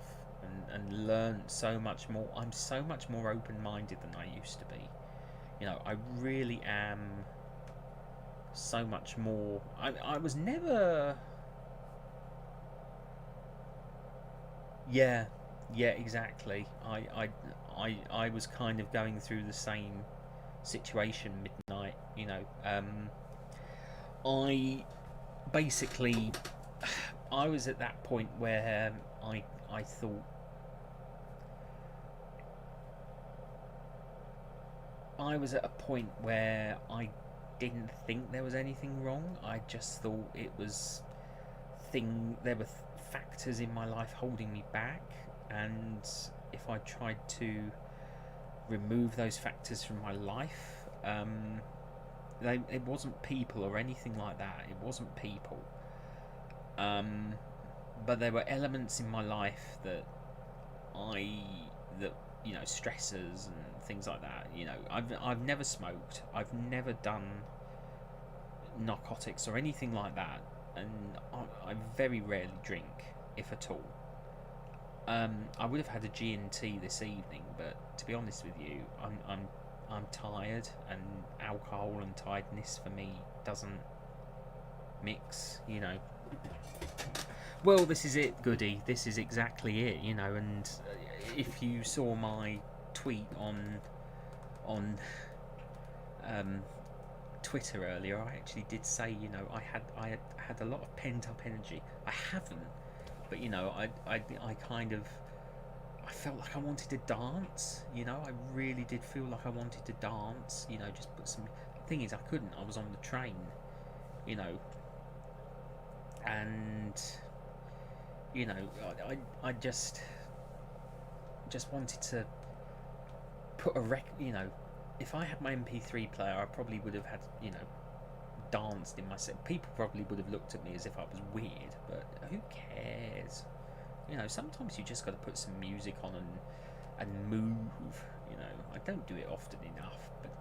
and learned so much more. I'm so much more open-minded than I used to be. I really am so much more. I was never. Yeah, yeah, exactly. I was kind of going through the same situation midnight. I basically I was at that point where I thought I was at a point where I didn't think there was anything wrong. I just thought it was there were factors in my life holding me back, and if I tried to remove those factors from my life, it wasn't people or anything like that. It wasn't people, but there were elements in my life that stressors and things like that. I've never smoked. I've never done narcotics or anything like that, and I very rarely drink, if at all. I would have had a G&T this evening, but to be honest with you, I'm tired, and alcohol and tiredness for me doesn't mix. Well, this is it, Goody. This is exactly it. And if you saw my tweet on Twitter earlier, I actually did say, I had a lot of pent up energy. I haven't, but I kind of, I felt like I wanted to dance. I really did feel like I wanted to dance. Just put some. The thing is, I couldn't. I was on the train. And I just wanted to put a if I had my MP3 player, I probably would have had, danced in my set. People probably would have looked at me as if I was weird, but who cares? Sometimes you just got to put some music on and move. I don't do it often enough, but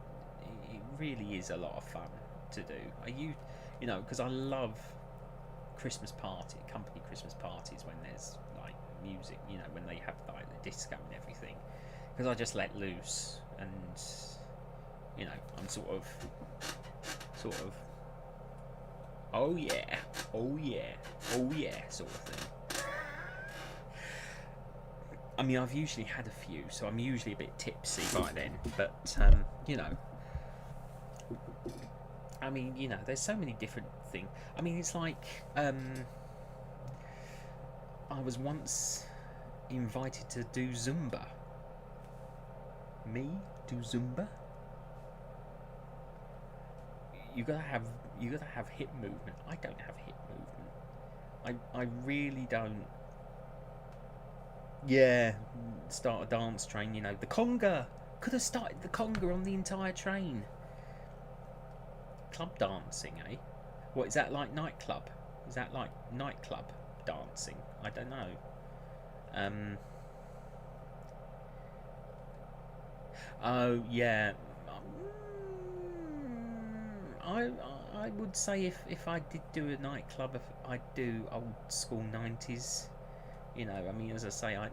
it really is a lot of fun to do. Because I love company Christmas parties when there's like music, when they have like the disco and everything, because I just let loose, and I'm sort of oh yeah sort of thing. I mean, I've usually had a few, so I'm usually a bit tipsy by then, but I mean, there's so many different things. I mean, it's like I was once invited to do Zumba. Me do Zumba? You gotta have hip movement. I don't have hip movement. I really don't. Yeah, start a dance train. The conga. Could have started the conga on the entire train. Club dancing, eh? What is that like? Nightclub? Is that like nightclub dancing? I don't know. Oh yeah. I would say if I did do a nightclub, if I'd do old school 90s. I mean, as I say, I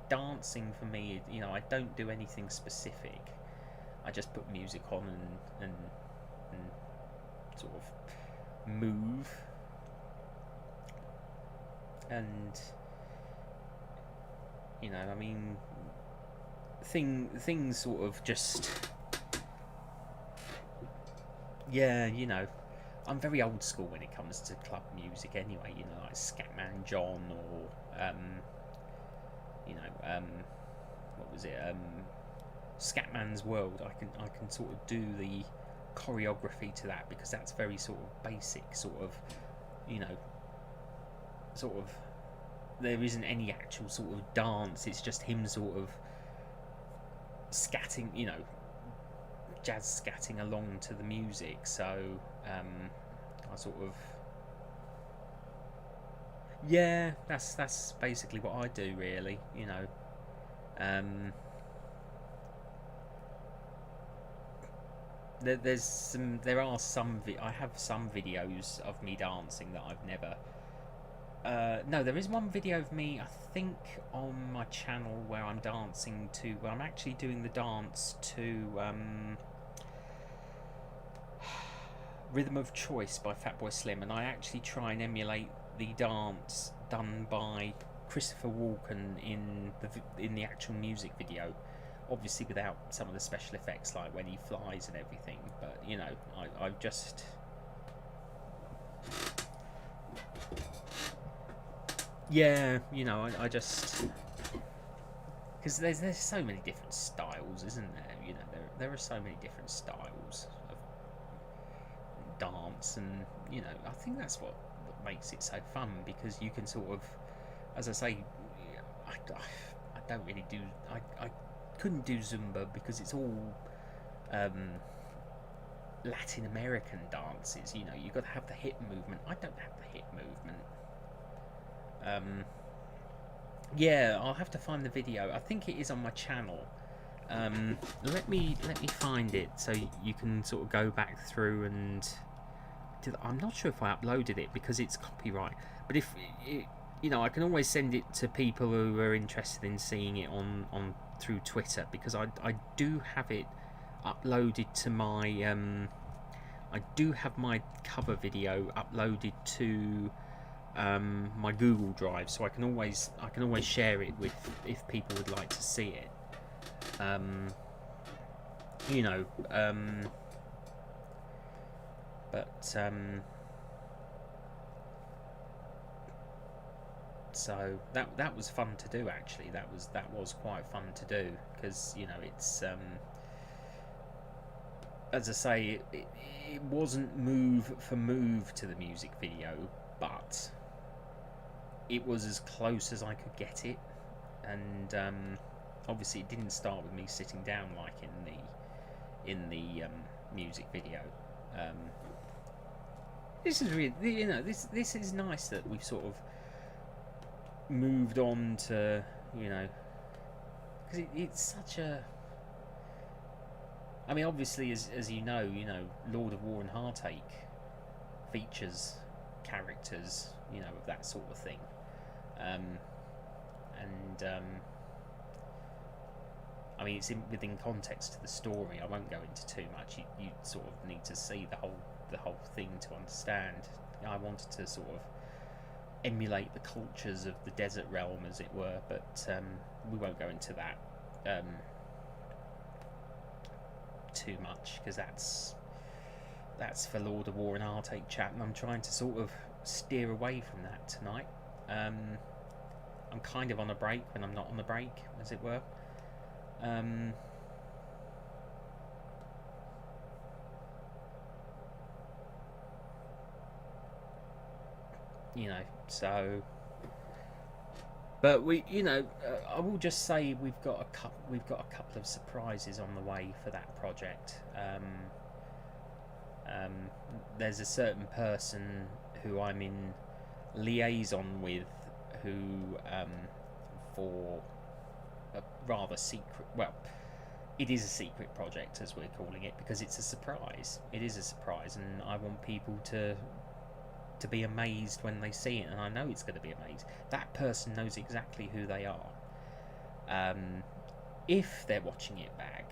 dancing for me, I don't do anything specific. I just put music on and sort of move, and I mean, things sort of just, yeah, I'm very old school when it comes to club music anyway, like Scatman John, or what was it, Scatman's World. I can sort of do the choreography to that, because that's very sort of basic, sort of there isn't any actual sort of dance. It's just him sort of scatting, jazz scatting along to the music. So I sort of, yeah, that's basically what I do, really. there are some. I have some videos of me dancing that I've never. No, there is one video of me, I think, on my channel where I'm dancing to. Where I'm actually doing the dance to "Rhythm of Choice" by Fatboy Slim, and I actually try and emulate the dance done by Christopher Walken in the actual music video. Obviously without some of the special effects like when he flies and everything, but you know, I've just yeah, you know, I just because there's so many different styles, isn't there? You know, there are so many different styles of dance, and you know, I think that's what makes it so fun, because you can sort of, as I say, I don't really do I couldn't do Zumba because it's all Latin American dances. You know, you've got to have the hip movement. I don't have the hip movement. Yeah, I'll have to find the video. I think it is on my channel. Let me find it so you can sort of go back through and. I'm not sure if I uploaded it because it's copyright. But if it, you know, I can always send it to people who are interested in seeing it on through Twitter, because I do have it uploaded to my I do have my cover video uploaded to my Google Drive, so I can always share it with if people would like to see it. You know, but so that was fun to do. Actually, that was quite fun to do, because you know, it's as I say, it wasn't move for move to the music video, but it was as close as I could get it. And obviously it didn't start with me sitting down like in the music video. This is really, you know, this is nice that we've sort of moved on to, you know, because it's such a, I mean, obviously, as you know, Lord of War and Heartache features characters, you know, of that sort of thing, and I mean, it's within context to the story. I won't go into too much. You sort of need to see the whole thing to understand. I wanted to sort of emulate the cultures of the desert realm, as it were, but we won't go into that too much, because that's for Lord of War and Heartache chat, and I'm trying to sort of steer away from that tonight. I'm kind of on a break when I'm not on the break, as it were. You know, so, but we, you know, I will just say we've got a couple of surprises on the way for that project. There's a certain person who I'm in liaison with, who for a rather secret, well, it is a secret project, as we're calling it, because it's a surprise. It is a surprise, and I want people to be amazed when they see it, and I know it's going to be amazed. That person knows exactly who they are. If they're watching it back,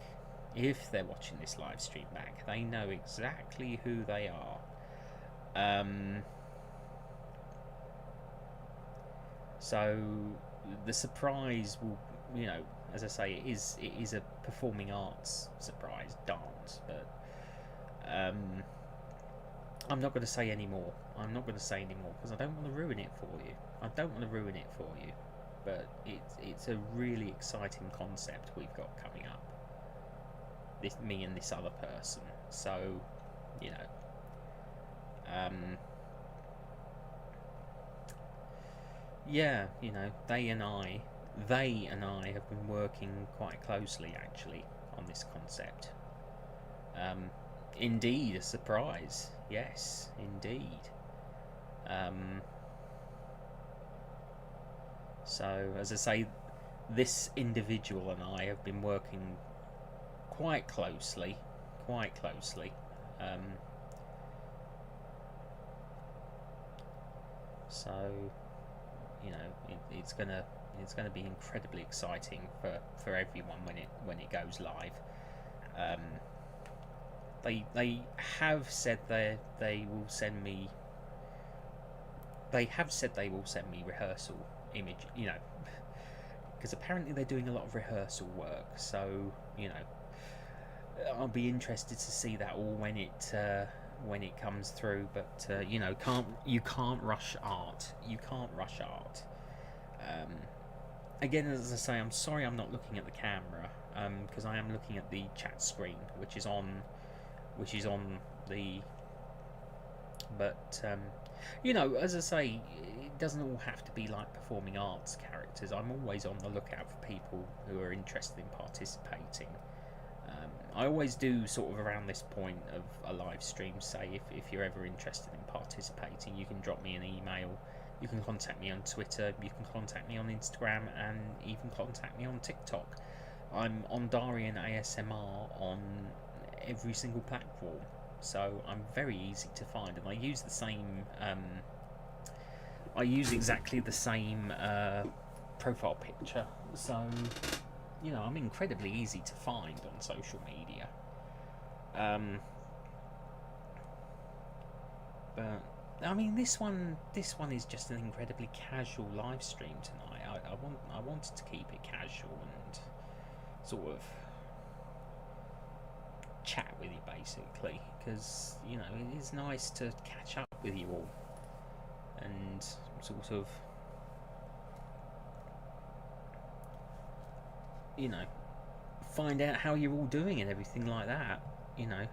if they're watching this live stream back, they know exactly who they are. So the surprise will, you know, as I say, it is a performing arts surprise dance, but I'm not going to say any more. I'm not going to say any more because I don't want to ruin it for you. But it's a really exciting concept we've got coming up. Me and this other person. So, you know, yeah, you know, they and I have been working quite closely actually on this concept. Indeed, a surprise. Yes, indeed. So, as I say, this individual and I have been working quite closely quite closely. So, you know, it's gonna be incredibly exciting for everyone when it goes live. They have said they will send me. They have said they will send me rehearsal image. You know, because apparently they're doing a lot of rehearsal work. So, you know, I'll be interested to see that all when it comes through. But you know, you can't rush art. You can't rush art. Again, as I say, I'm sorry I'm not looking at the camera, because I am looking at the chat screen, which is on the. But you know, as I say, it doesn't all have to be like performing arts characters. I'm always on the lookout for people who are interested in participating. I always do sort of around this point of a live stream say if you're ever interested in participating, you can drop me an email, you can contact me on Twitter, you can contact me on Instagram, and even contact me on TikTok. I'm ONDARIAN ASMR on every single platform, so I'm very easy to find, and I use the same I use exactly the same profile picture, so you know, I'm incredibly easy to find on social media. But I mean, this one is just an incredibly casual live stream tonight. I wanted to keep it casual and sort of chat with you basically, because you know, it is nice to catch up with you all and sort of, you know, find out how you're all doing and everything like that. You know,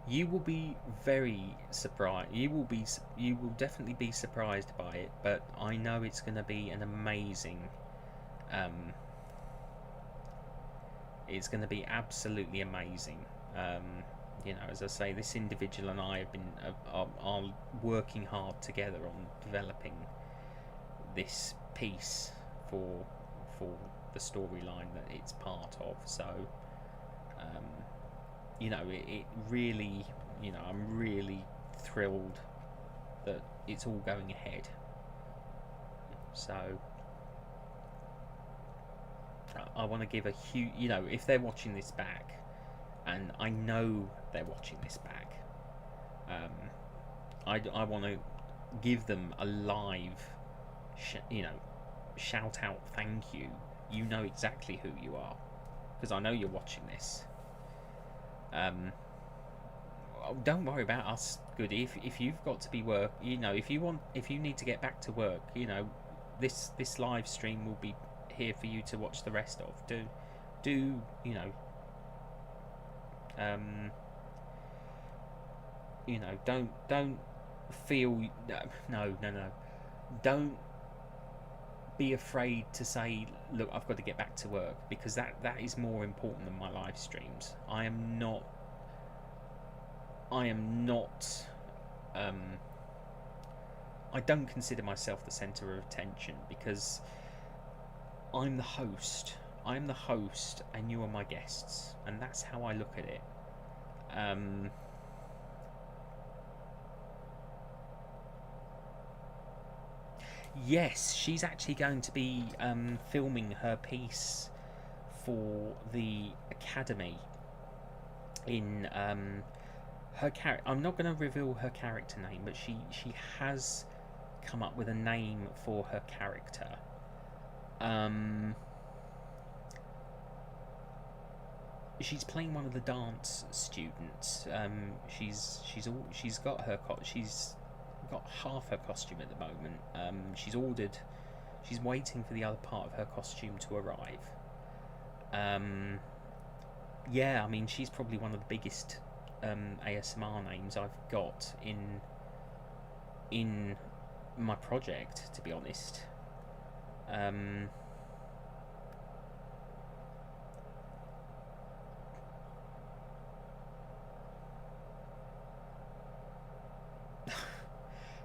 you will be very surprised. You will definitely be surprised by it. But I know it's going to be an amazing. It's going to be absolutely amazing. You know, as I say, this individual and I have been are working hard together on developing this piece for the storyline that it's part of. So, you know, it really, you know, I'm really thrilled that it's all going ahead. So, I want to give a huge, you know, if they're watching this back, and I know they're watching this back, I want to give them a live, you know, shout out thank you. You know exactly who you are, because I know you're watching this. Don't worry about us, Goody. If you've got to be work, you know, if you need to get back to work, you know, this live stream will be here for you to watch the rest of. Do you know? You know, don't feel no. Don't be afraid to say, look, I've got to get back to work, because that is more important than my live streams. I am not I don't consider myself the center of attention, because I'm the host and you are my guests, and that's how I look at it. Yes, she's actually going to be filming her piece for the Academy in her character. I'm not going to reveal her character name, but she has come up with a name for her character. She's playing one of the dance students. She's got half her costume at the moment. She's waiting for the other part of her costume to arrive. Yeah, I mean, she's probably one of the biggest ASMR names I've got in my project, to be honest.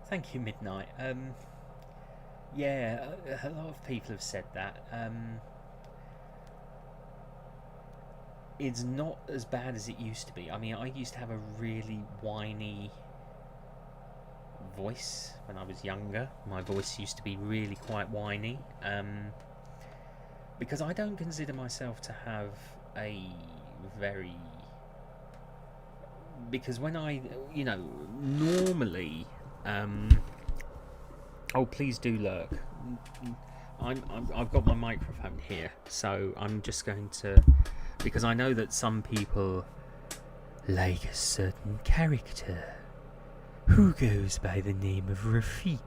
Thank you, Midnight. Yeah, a lot of people have said that. it's not as bad as it used to be. I mean, I used to have a really whiny voice when I was younger. My voice used to be really quite whiny, because I don't consider myself to have a very... Because when I, normally... Oh, please do lurk. I've got my microphone here, so I'm just going to... Because I know that some people like a certain character who goes by the name of Rafik.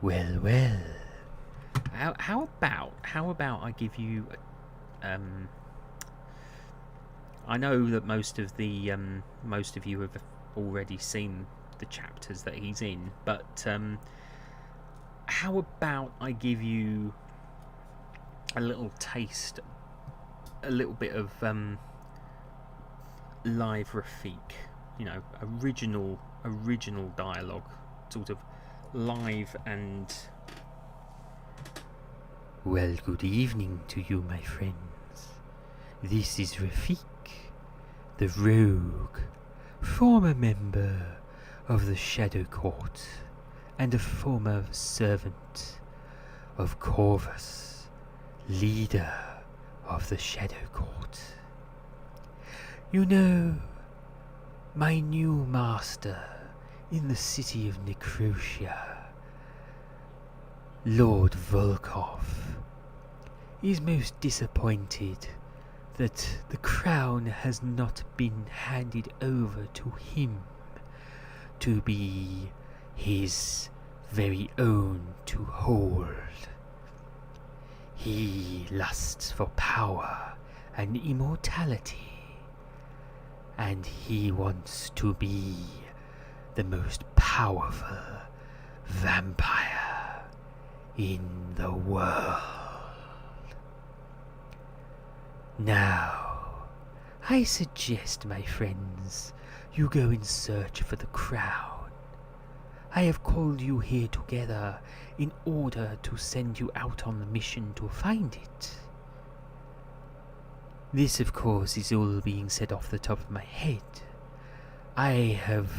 Well. How about I give you... I know that most of you have already seen the chapters that he's in, but how about I give you a little taste, a little bit of live Rafik, original dialogue, sort of live. And well, good evening to you, my friends. This is Rafik, the rogue, former member of the Shadow Court and a former servant of Corvus, leader of the Shadow Court. You know, my new master in the city of Necrotia, Lord Volkov, is most disappointed that the crown has not been handed over to him to be his very own to hold. He lusts for power and immortality, and he wants to be the most powerful vampire in the world. Now, I suggest, my friends, you go in search for the crown. I have called you here together in order to send you out on the mission to find it. This, of course, is all being said off the top of my head. I have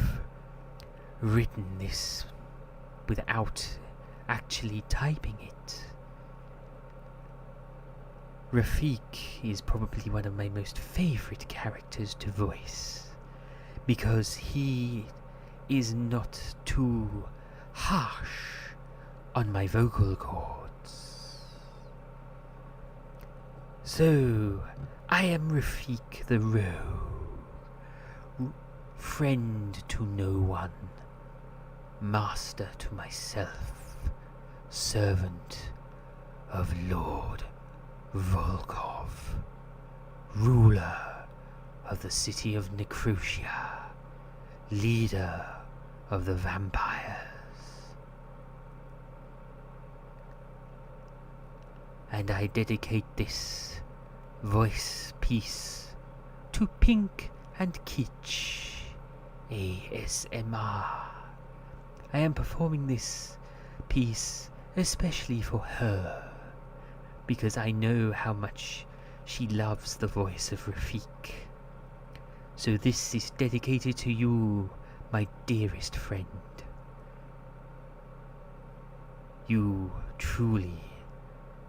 written this without actually typing it. Rafik is probably one of my most favourite characters to voice, because he is not too harsh on my vocal cords. So, I am Rafik the Rogue, friend to no one, master to myself, servant of Lord Volkov, ruler of the city of Necrotia, leader of the vampires. And I dedicate this voice piece to Pink and Kitsch ASMR. I am performing this piece especially for her, because I know how much she loves the voice of Rafik. So this is dedicated to you, my dearest friend. You truly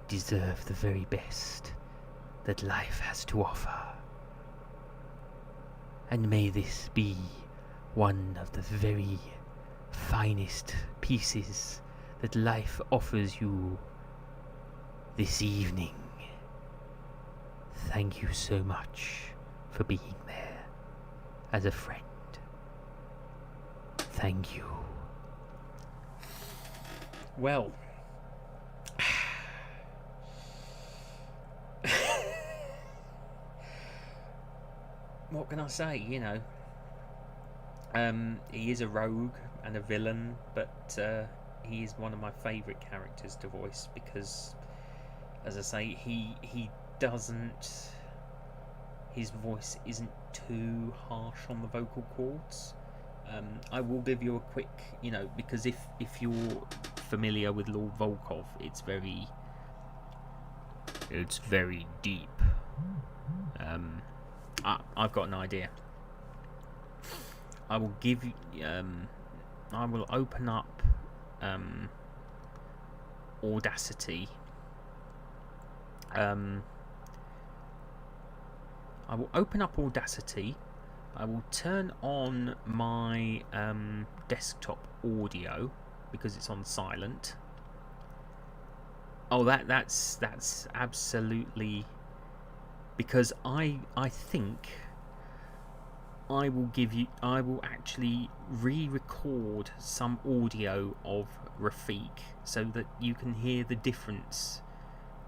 deserve the very best that life has to offer. And may this be one of the very finest pieces that life offers you this evening. Thank you so much for being there as a friend. Thank you. Well, what can I say, he is a rogue and a villain, but he is one of my favourite characters to voice because, as I say, he doesn't... His voice isn't too harsh on the vocal cords. I will give you a quick, because if you're familiar with Lord Volkov, it's very deep. I've got an idea. I will give you. I will open up Audacity. I will open up Audacity. I will turn on my desktop audio because it's on silent. Oh, that's absolutely, because I think I will actually re-record some audio of Rafiq so that you can hear the difference,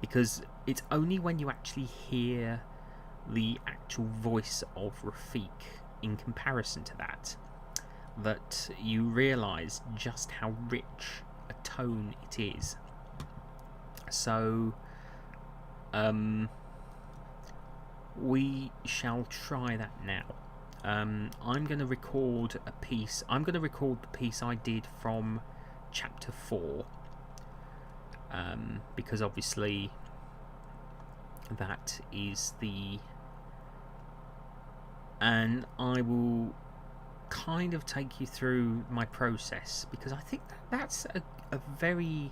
because it's only when you actually hear the actual voice of Rafiq in comparison to that you realise just how rich a tone it is. So we shall try that now. I'm going to record a piece. I'm going to record the piece I did from chapter 4, because obviously that is the, and I will kind of take you through my process, because I think that's a very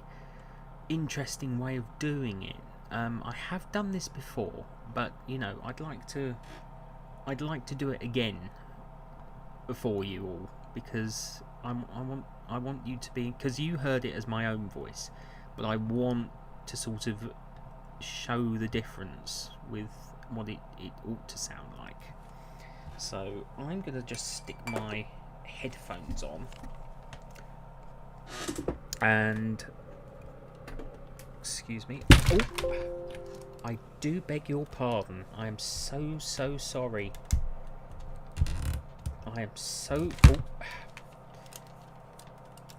interesting way of doing it. I have done this before, but you know, I'd like to do it again for you all, because I want you to be, because you heard it as my own voice, but I want to sort of show the difference with what it ought to sound like. So I'm going to just stick my headphones on, and excuse me. Oh, I do beg your pardon. I am so sorry. I am so... Oh,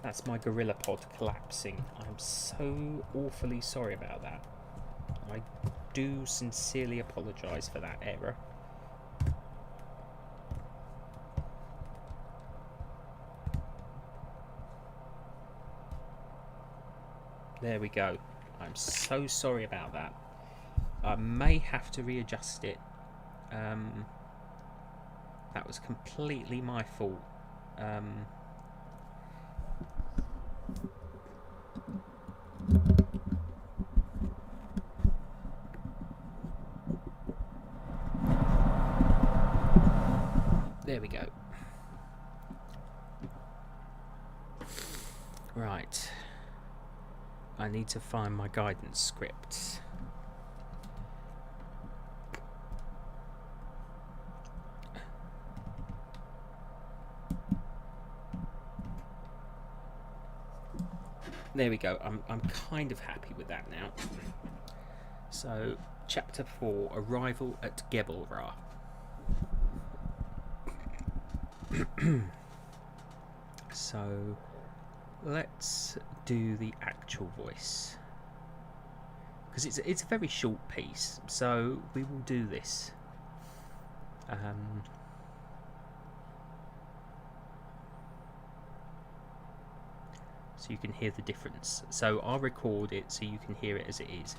that's my gorilla pod collapsing. I'm so awfully sorry about that. I do sincerely apologise for that error. There we go. I'm so sorry about that. I may have to readjust it. That was completely my fault. There we go. Right. I need to find my guidance scripts. There we go. I'm kind of happy with that now. So, chapter 4, Arrival at Gebelra. So, let's do the actual voice, because it's a very short piece, so we will do this. So you can hear the difference. So I'll record it so you can hear it as it is.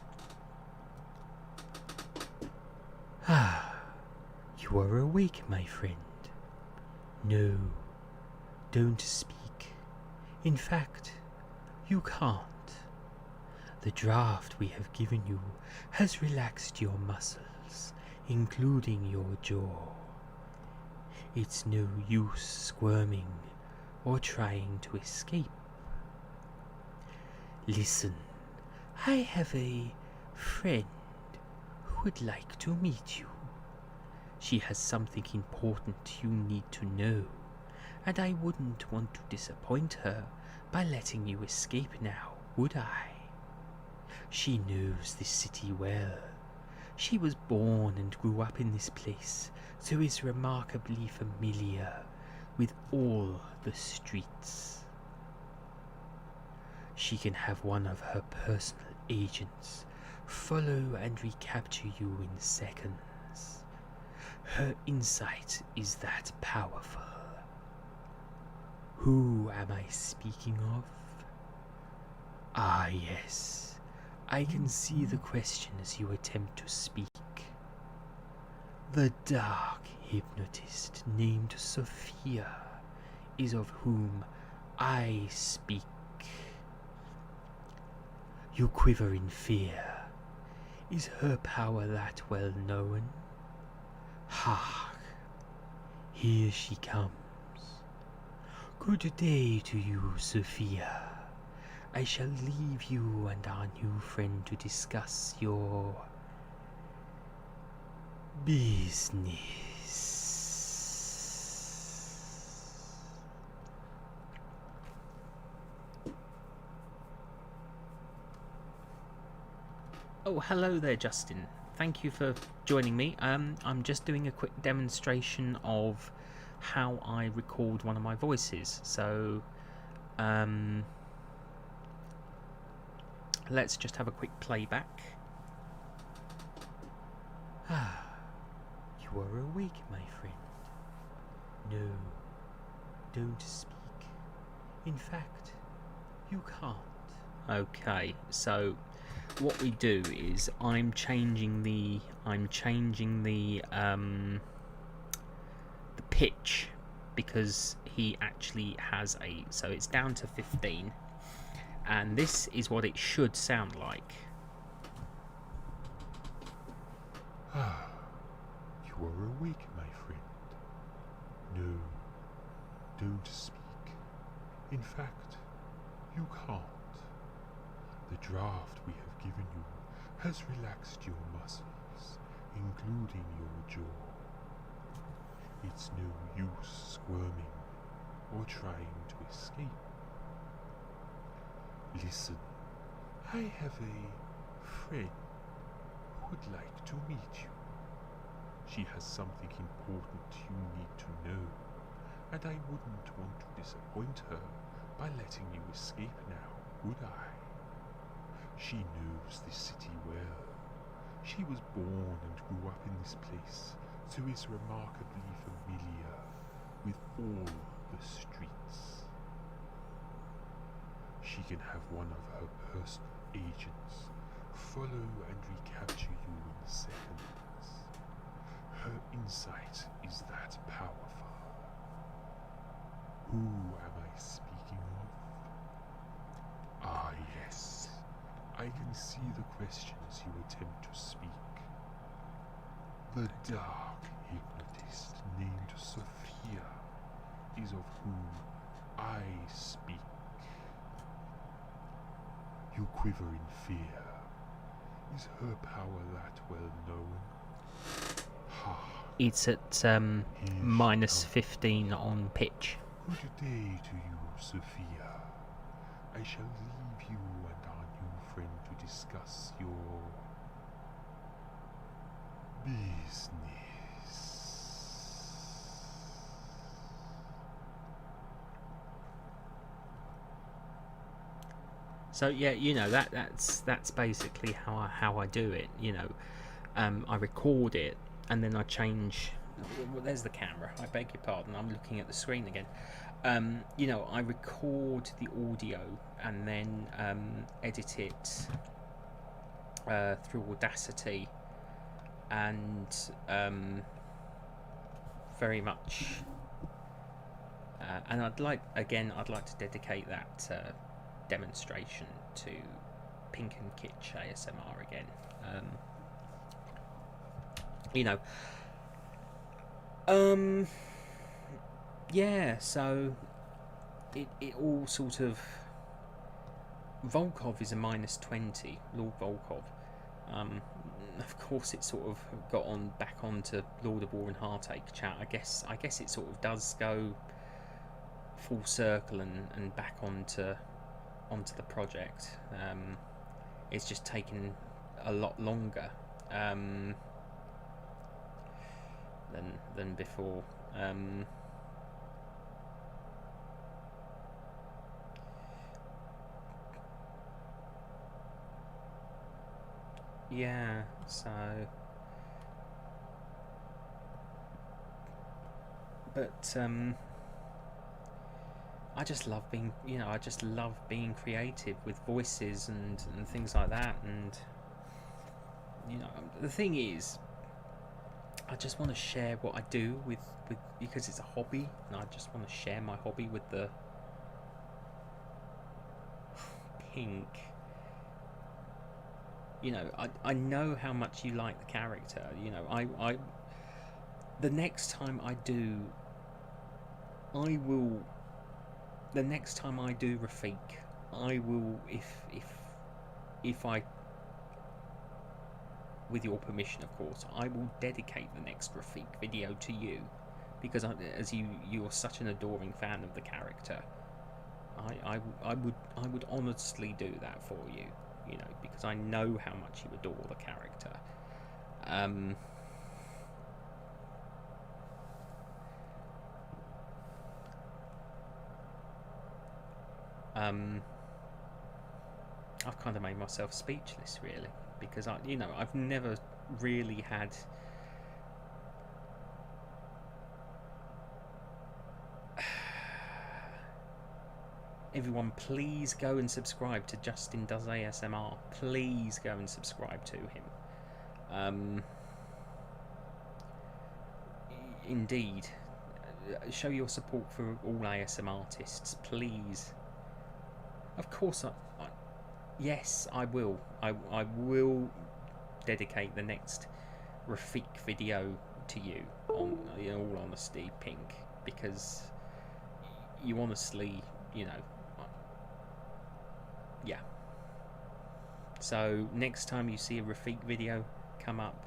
Ah, you are awake, my friend. No, don't speak. In fact, you can't. The draft we have given you has relaxed your muscles, including your jaw. It's no use squirming or trying to escape. Listen, I have a friend who would like to meet you. She has something important you need to know, and I wouldn't want to disappoint her by letting you escape now, would I? She knows this city well. She was born and grew up in this place, so is remarkably familiar with all the streets. She can have one of her personal agents follow and recapture you in seconds. Her insight is that powerful. Who am I speaking of? Ah, yes. I can see the question as you attempt to speak. The dark hypnotist named Sophia is of whom I speak. You quiver in fear. Is her power that well known? Hark! Here she comes. Good day to you, Sophia. I shall leave you and our new friend to discuss your business. Oh, hello there, Justin. Thank you for joining me. I'm just doing a quick demonstration of how I record one of my voices. So, let's just have a quick playback. Ah, you are awake, my friend. No, don't speak. In fact, you can't. Okay, so what we do is I'm changing the pitch, because he actually has so it's down to 15, and this is what it should sound like. Ah, you are awake, my friend. No, don't speak. In fact, you can't. The draft we have given you has relaxed your muscles, including your jaw. It's no use squirming or trying to escape. Listen, I have a friend who would like to meet you. She has something important you need to know, and I wouldn't want to disappoint her by letting you escape now, would I? She knows this city well. She was born and grew up in this place, so is remarkably familiar with all the streets. She can have one of her personal agents follow and recapture you in seconds. Her insight is that powerful. Who am I speaking of? Ah, yes. I can see the questions you attempt to speak. The dark hypnotist named Sophia is of whom I speak. You quiver in fear. Is her power that well known? Ha! It's at minus 15 on pitch. Good day to you, Sophia. I shall leave you and our new friend to discuss your business. So yeah, that's basically how I do it. I record it and then I change. Well, there's the camera. I beg your pardon. I'm looking at the screen again. I record the audio and then edit it through Audacity, and very much. And I'd like to dedicate that demonstration to Pink and Kitsch ASMR again. Yeah, so it all sort of. Volkov is a minus 20, Lord Volkov. Of course, it sort of got back onto Lord of War and Heartache chat. I guess it sort of does go full circle and back onto the project. It's just taken a lot longer than before. Yeah, so but I just love being creative with voices and things like that. And the thing is, I just want to share what I do with because it's a hobby, and I just want to share my hobby with the pink. You know, I know how much you like the character. You know, I the next time I do, I will. The next time I do Rafik, I will, if I, with your permission, of course, I will dedicate the next Rafik video to you, because as you're such an adoring fan of the character, I would honestly do that for you, you know, because I know how much you adore the character. I've kind of made myself speechless, really, because I've never really had everyone, please go and subscribe to Justin Does ASMR. Please go and subscribe to him. Indeed, show your support for all ASM artists, please. Of course, yes, I will. I will dedicate the next Rafik video to you, in all honesty, Pink, because you honestly, you know, yeah. So next time you see a Rafik video come up,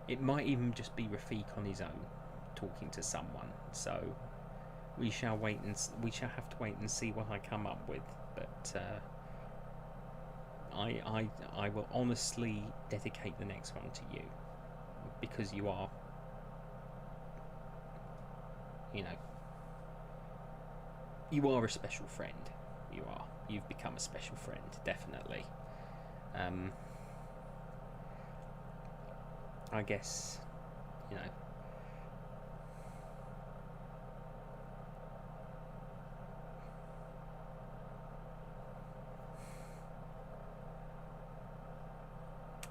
it might even just be Rafik on his own talking to someone. So we shall have to wait and see what I come up with. But I will honestly dedicate the next one to you, because you are, you know, you are a special friend. You've become a special friend, definitely. I guess, you know,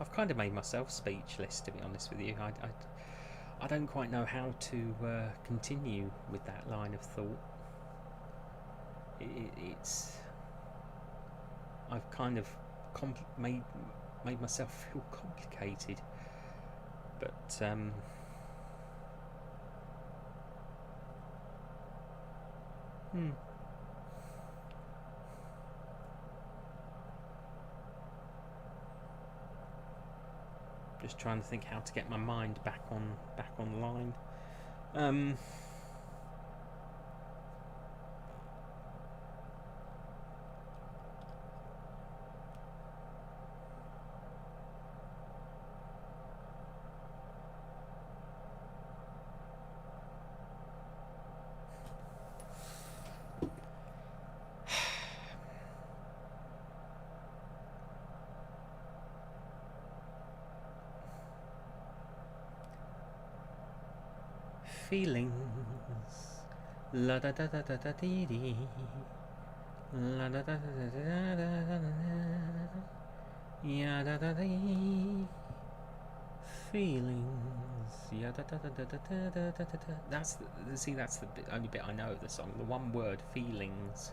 I've kind of made myself speechless, to be honest with you. I don't quite know how to continue with that line of thought. It's I've kind of made myself feel complicated, but just trying to think how to get my mind back online. Feelings, la da da da da da dee dee, la da da da da da da da, ya da da dee. Feelings, ya da da da da da da da da. That's the only bit I know of the song. The one word, feelings.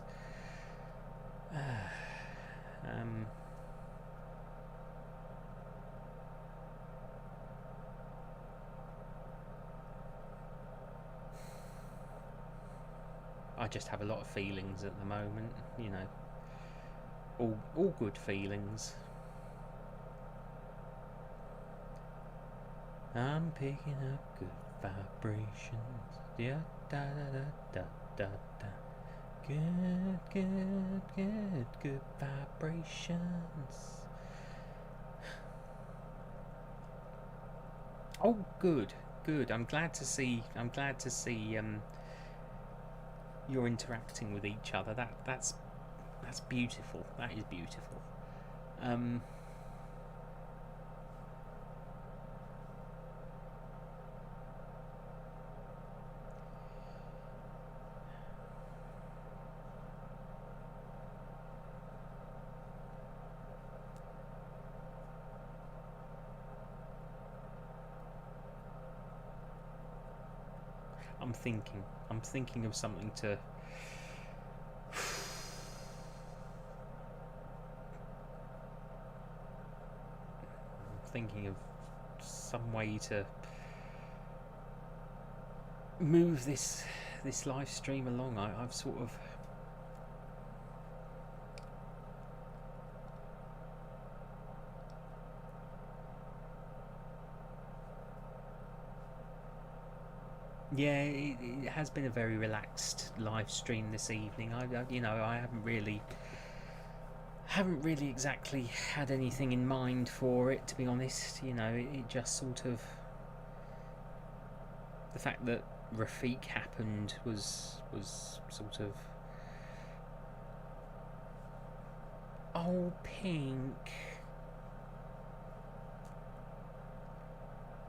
I just have a lot of feelings at the moment, you know. All good feelings. I'm picking up good vibrations. Yeah, da da da da da da. Good vibrations. Oh, good. I'm glad to see. You're interacting with each other. That's beautiful. That is beautiful. I'm thinking of something to. I'm thinking of some way to move this live stream along. I've sort of. Yeah, it has been a very relaxed live stream this evening. I haven't really exactly had anything in mind for it, to be honest. It just sort of, the fact that Rafiq happened was sort of, oh, Pink.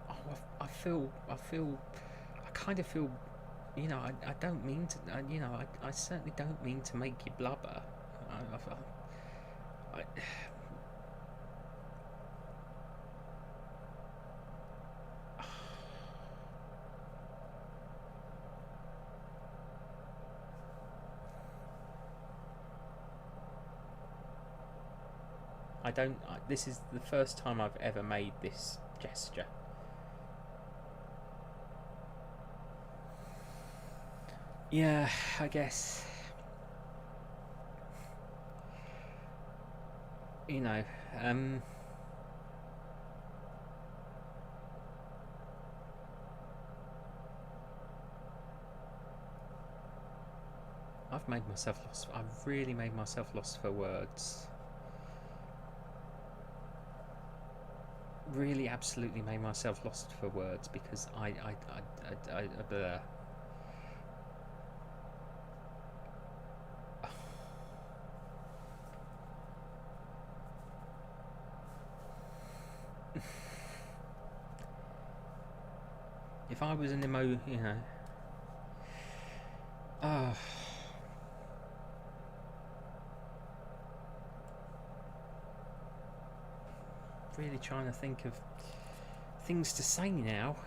Oh, I kind of feel, I don't mean to, I certainly don't mean to make you blubber. This is the first time I've ever made this gesture. Yeah, I guess. I've really made myself lost for words. Really, absolutely made myself lost for words, because I if I was an really trying to think of things to say now,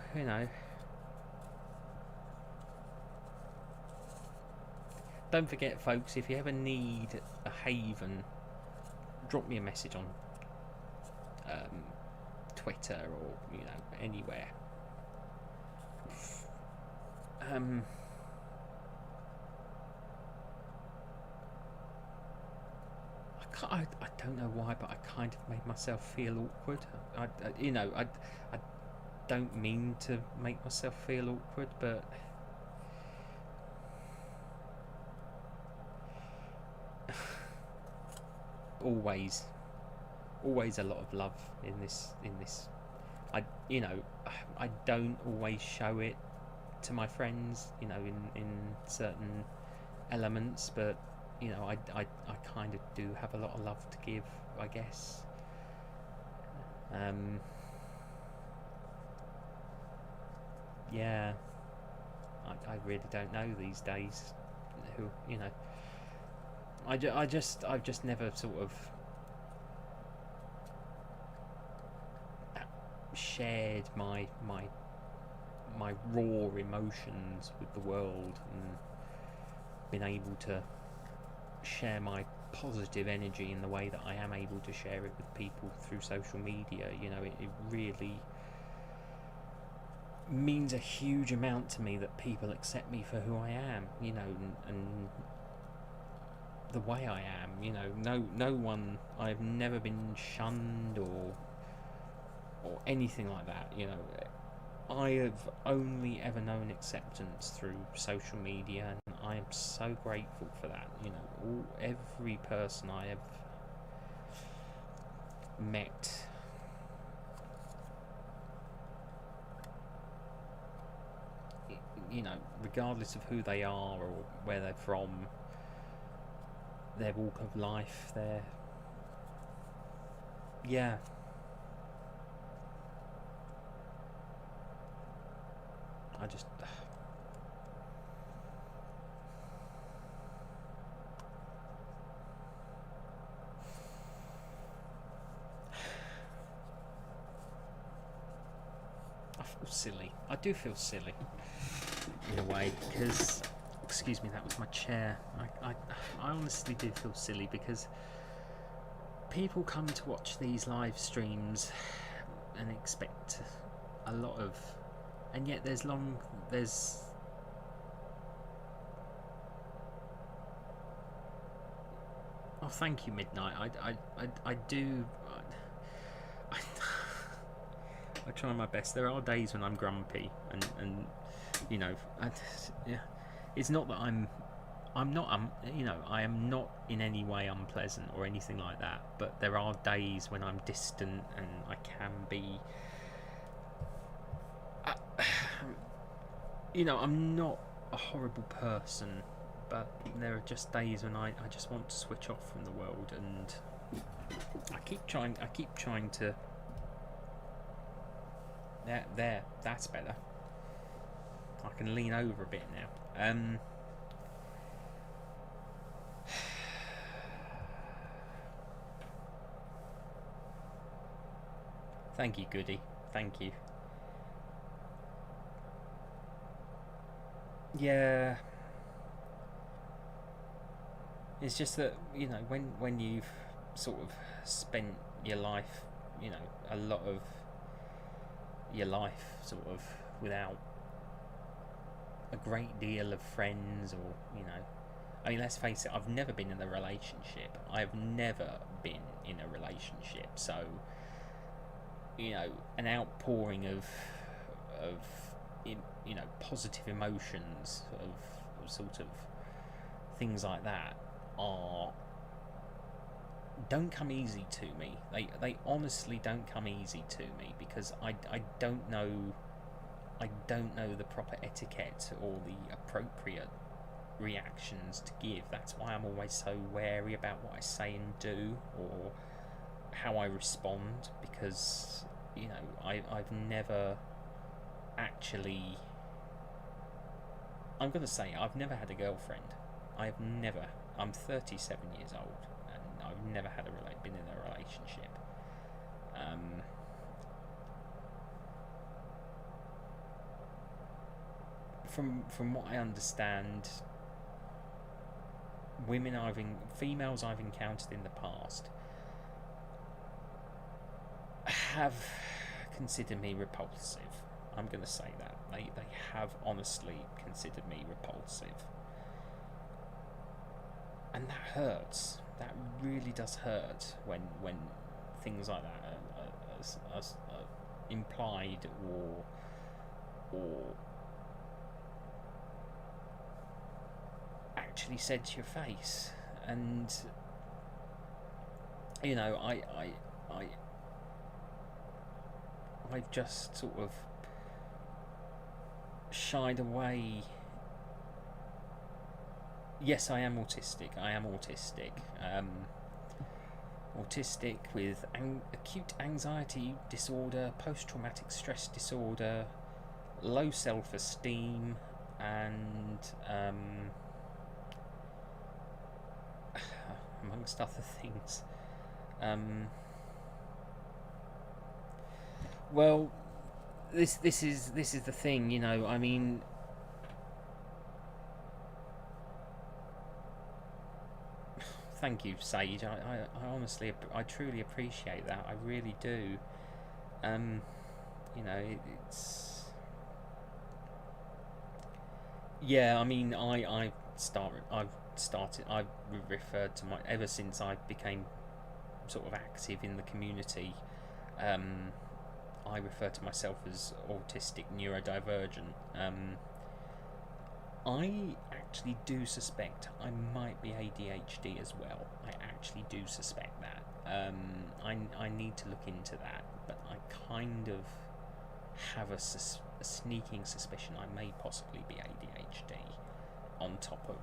Don't forget, folks, if you ever need a haven, drop me a message on Twitter or anywhere. I don't know why, but I kind of made myself feel awkward. I don't mean to make myself feel awkward, but always a lot of love in this. I don't always show it to my friends, in certain elements, but I kind of do have a lot of love to give, I guess. Yeah, I really don't know these days who, I've just never sort of shared my raw emotions with the world and been able to share my positive energy in the way that I am able to share it with people through social media. It really means a huge amount to me that people accept me for who I am, and the way I am. No one, I've never been shunned or anything like that. I have only ever known acceptance through social media, and I am so grateful for that. Every person I have met, regardless of who they are or where they're from, their walk of life, yeah. I just I feel silly. I do feel silly. way, because, excuse me, that was my chair. I honestly do feel silly, because people come to watch these live streams and expect a lot of, and yet there's oh, thank you, Midnight. I do. I, I try my best. There are days when I'm grumpy, and you know, yeah. It's not that I'm not, you know, I am not in any way unpleasant or anything like that. But there are days when I'm distant and I can be. You know, I'm not a horrible person, but there are just days when I just want to switch off from the world, and I keep trying to. There, that's better. I can lean over a bit now. Thank you, Goody. Thank you. Yeah. It's just that, you know, when you've sort of spent your life, you know, a lot of your life sort of without a great deal of friends, or, you know, I mean, let's face it, I've never been in a relationship. I've never been in a relationship. So, you know, an outpouring of you know, positive emotions, of sort of things like that don't come easy to me. They honestly don't come easy to me, because I don't know the proper etiquette or the appropriate reactions to give. That's why I'm always so wary about what I say and do, or how I respond, because, you know, I've never actually, I'm going to say, I've never had a girlfriend. I'm 37 years old, and I've never had been in a relationship. From what I understand, females I've encountered in the past have considered me repulsive. I'm going to say that. They have honestly considered me repulsive. And that hurts. That really does hurt when things like that are implied or actually said to your face. And, you know, I've just sort of shied away. Yes, I am autistic. Autistic with acute anxiety disorder, post-traumatic stress disorder, low self-esteem, and amongst other things. Well, this is the thing, you know. I mean, thank you, Sage. I honestly, I truly appreciate that. I really do. You know, it's, yeah. I mean, I've referred to ever since I became sort of active in the community. I refer to myself as autistic neurodivergent. I actually do suspect I might be ADHD as well. I actually do suspect that. I need to look into that, but I kind of have a sneaking suspicion I may possibly be ADHD on top of,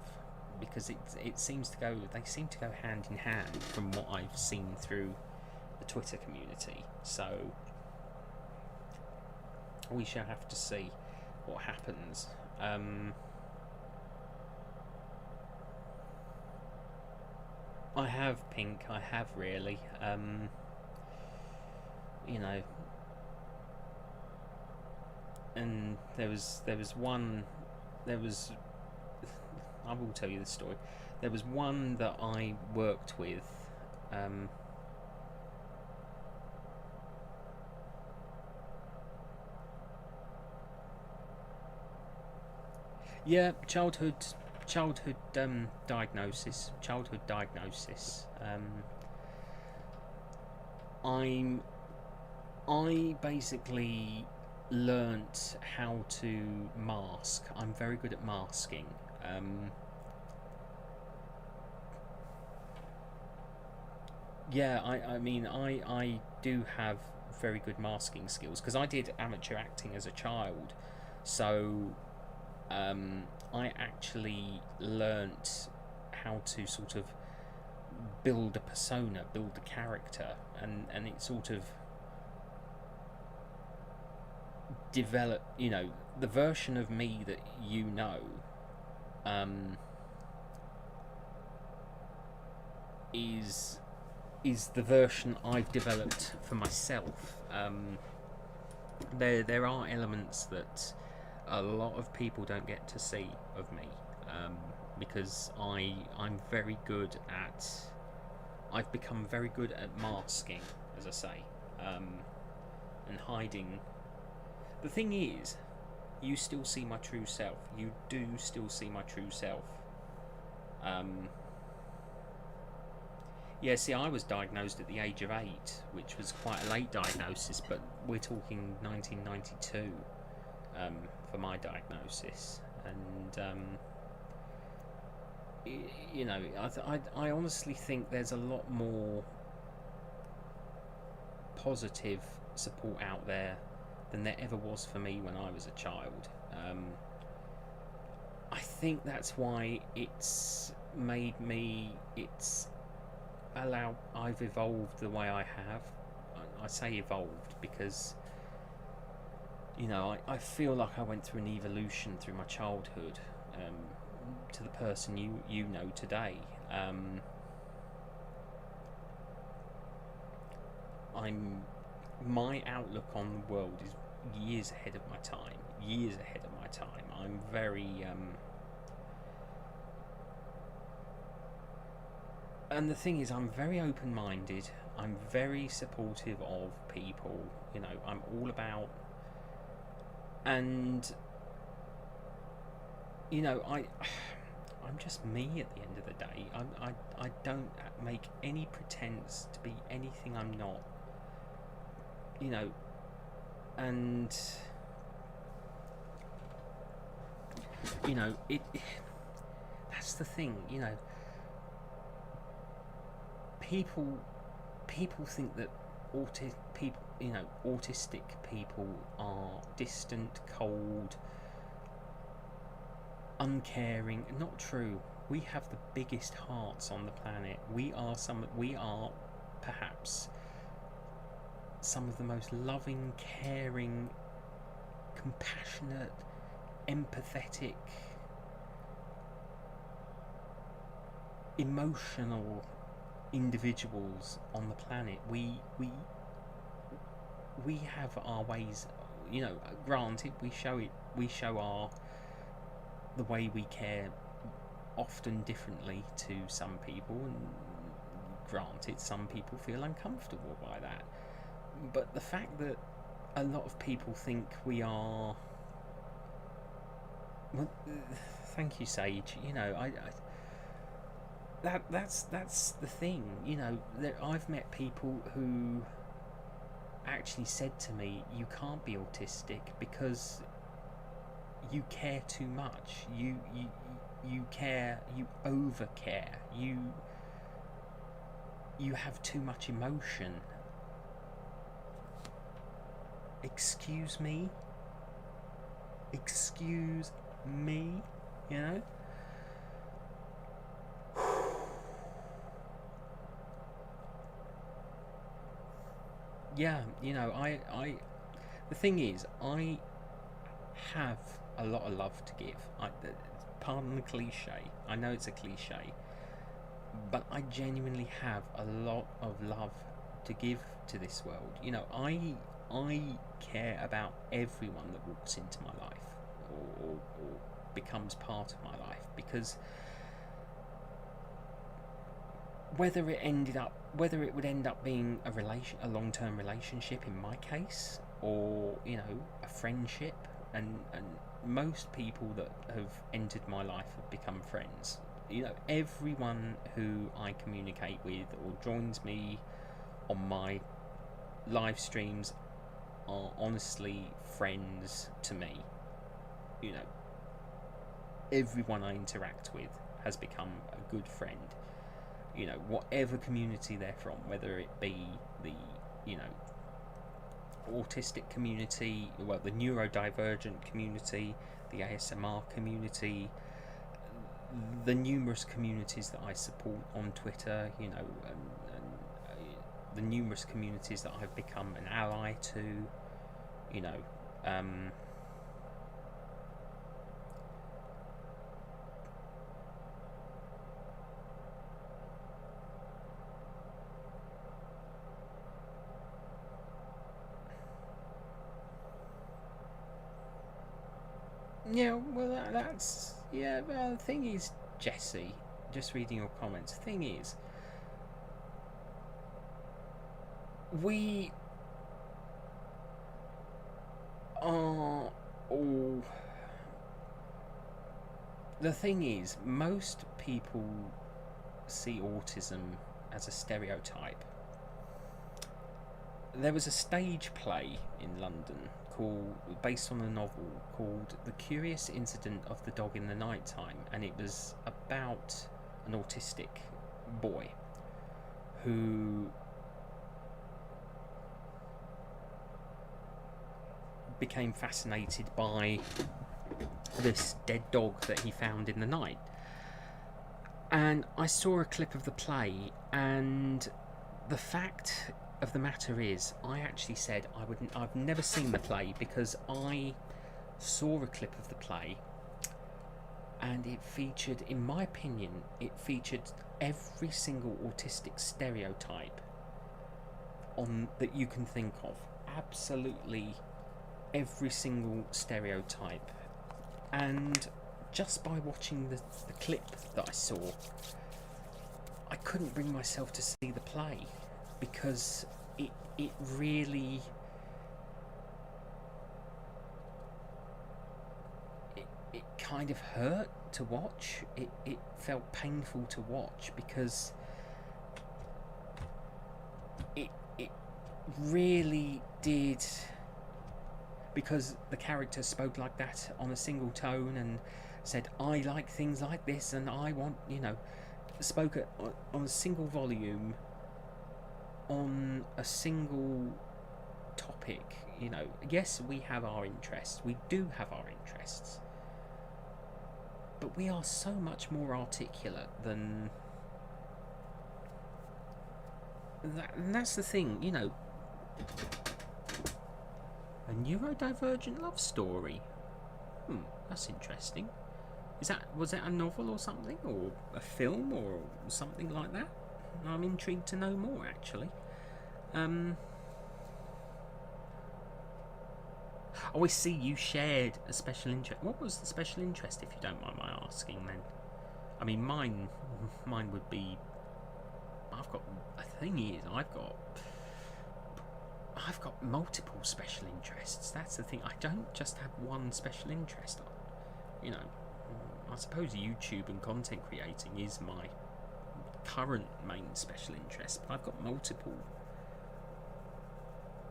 because they seem to go hand in hand from what I've seen through the Twitter community. So we shall have to see what happens. I have, Pink. I have really. You know, and there was one there was I will tell you the story. There was one that I worked with. Yeah, childhood diagnosis. Childhood diagnosis. I basically learnt how to mask. I'm very good at masking. Yeah, I mean, I do have very good masking skills because I did amateur acting as a child, so I actually learnt how to sort of build a persona, build a character, and it sort of develop, the version of me that is the version I've developed for myself. There are elements that a lot of people don't get to see of me, because I'm very good at. I've become very good at masking, as I say, and hiding. The thing is, you still see my true self. You do still see my true self. Yeah, see, I was diagnosed at the age of 8, which was quite a late diagnosis, but we're talking 1992 for my diagnosis. And, I honestly think there's a lot more positive support out there than there ever was for me when I was a child. I think that's why it's made me, I've evolved the way I have. I say evolved because, I feel like I went through an evolution through my childhood to the person you know today. My outlook on the world is years ahead of my time. Years ahead of my time. I'm very and the thing is, I'm very open-minded. I'm very supportive of people. I'm all about, and I'm just me at the end of the day. I don't make any pretense to be anything I'm not. And it. That's the thing. People think that autistic people are distant, cold, uncaring. Not true. We have the biggest hearts on the planet. We are perhaps some of the most loving, caring, compassionate, empathetic, emotional individuals on the planet. We have our ways, granted we show the way we care often differently to some people, and granted some people feel uncomfortable by that, but the fact that a lot of people think we are, well, thank you, Sage. That's the thing. I've met people who actually said to me, "You can't be autistic because you care too much. You care. You overcare. You have too much emotion." Excuse me. Yeah, the thing is, I have a lot of love to give. Pardon the cliche. I know it's a cliche, but I genuinely have a lot of love to give to this world. I care about everyone that walks into my life, or becomes part of my life, because whether it would end up being a long-term relationship in my case, or a friendship, and most people that have entered my life have become friends. Everyone who I communicate with or joins me on my live streams are honestly friends to me. Everyone I interact with has become a good friend. Whatever community they're from, whether it be the autistic community, the neurodivergent community, the ASMR community, the numerous communities that I support on Twitter, and the numerous communities that I've become an ally to, yeah, well, that's... Yeah, well, the thing is, Jesse, just reading your comments, the thing is, we are all... The thing is, most people see autism as a stereotype. There was a stage play in London based on a novel called The Curious Incident of the Dog in the Nighttime, and it was about an autistic boy who became fascinated by this dead dog that he found in the night. And I saw a clip of the play, and the fact of the matter is, I actually said I've never seen the play, because I saw a clip of the play and it featured, in my opinion, every single autistic stereotype that you can think of. Absolutely every single stereotype. And just by watching the clip that I saw, I couldn't bring myself to see the play, because it really... It kind of hurt to watch. It felt painful to watch, because it really did... Because the character spoke like that on a single tone and said, I like things like this, and I want, spoke on a single volume, on a single topic. Yes, we have our interests, we do have our interests, but we are so much more articulate than that. And that's the thing, a neurodivergent love story. That's interesting. Was that a novel or something, or a film or something like that? I'm intrigued to know more, actually. I see you shared a special interest. What was the special interest, if you don't mind my asking, then? I mean, mine would be... I've got multiple special interests. That's the thing. I don't just have one special interest. I suppose YouTube and content creating is my current main special interest, but I've got multiple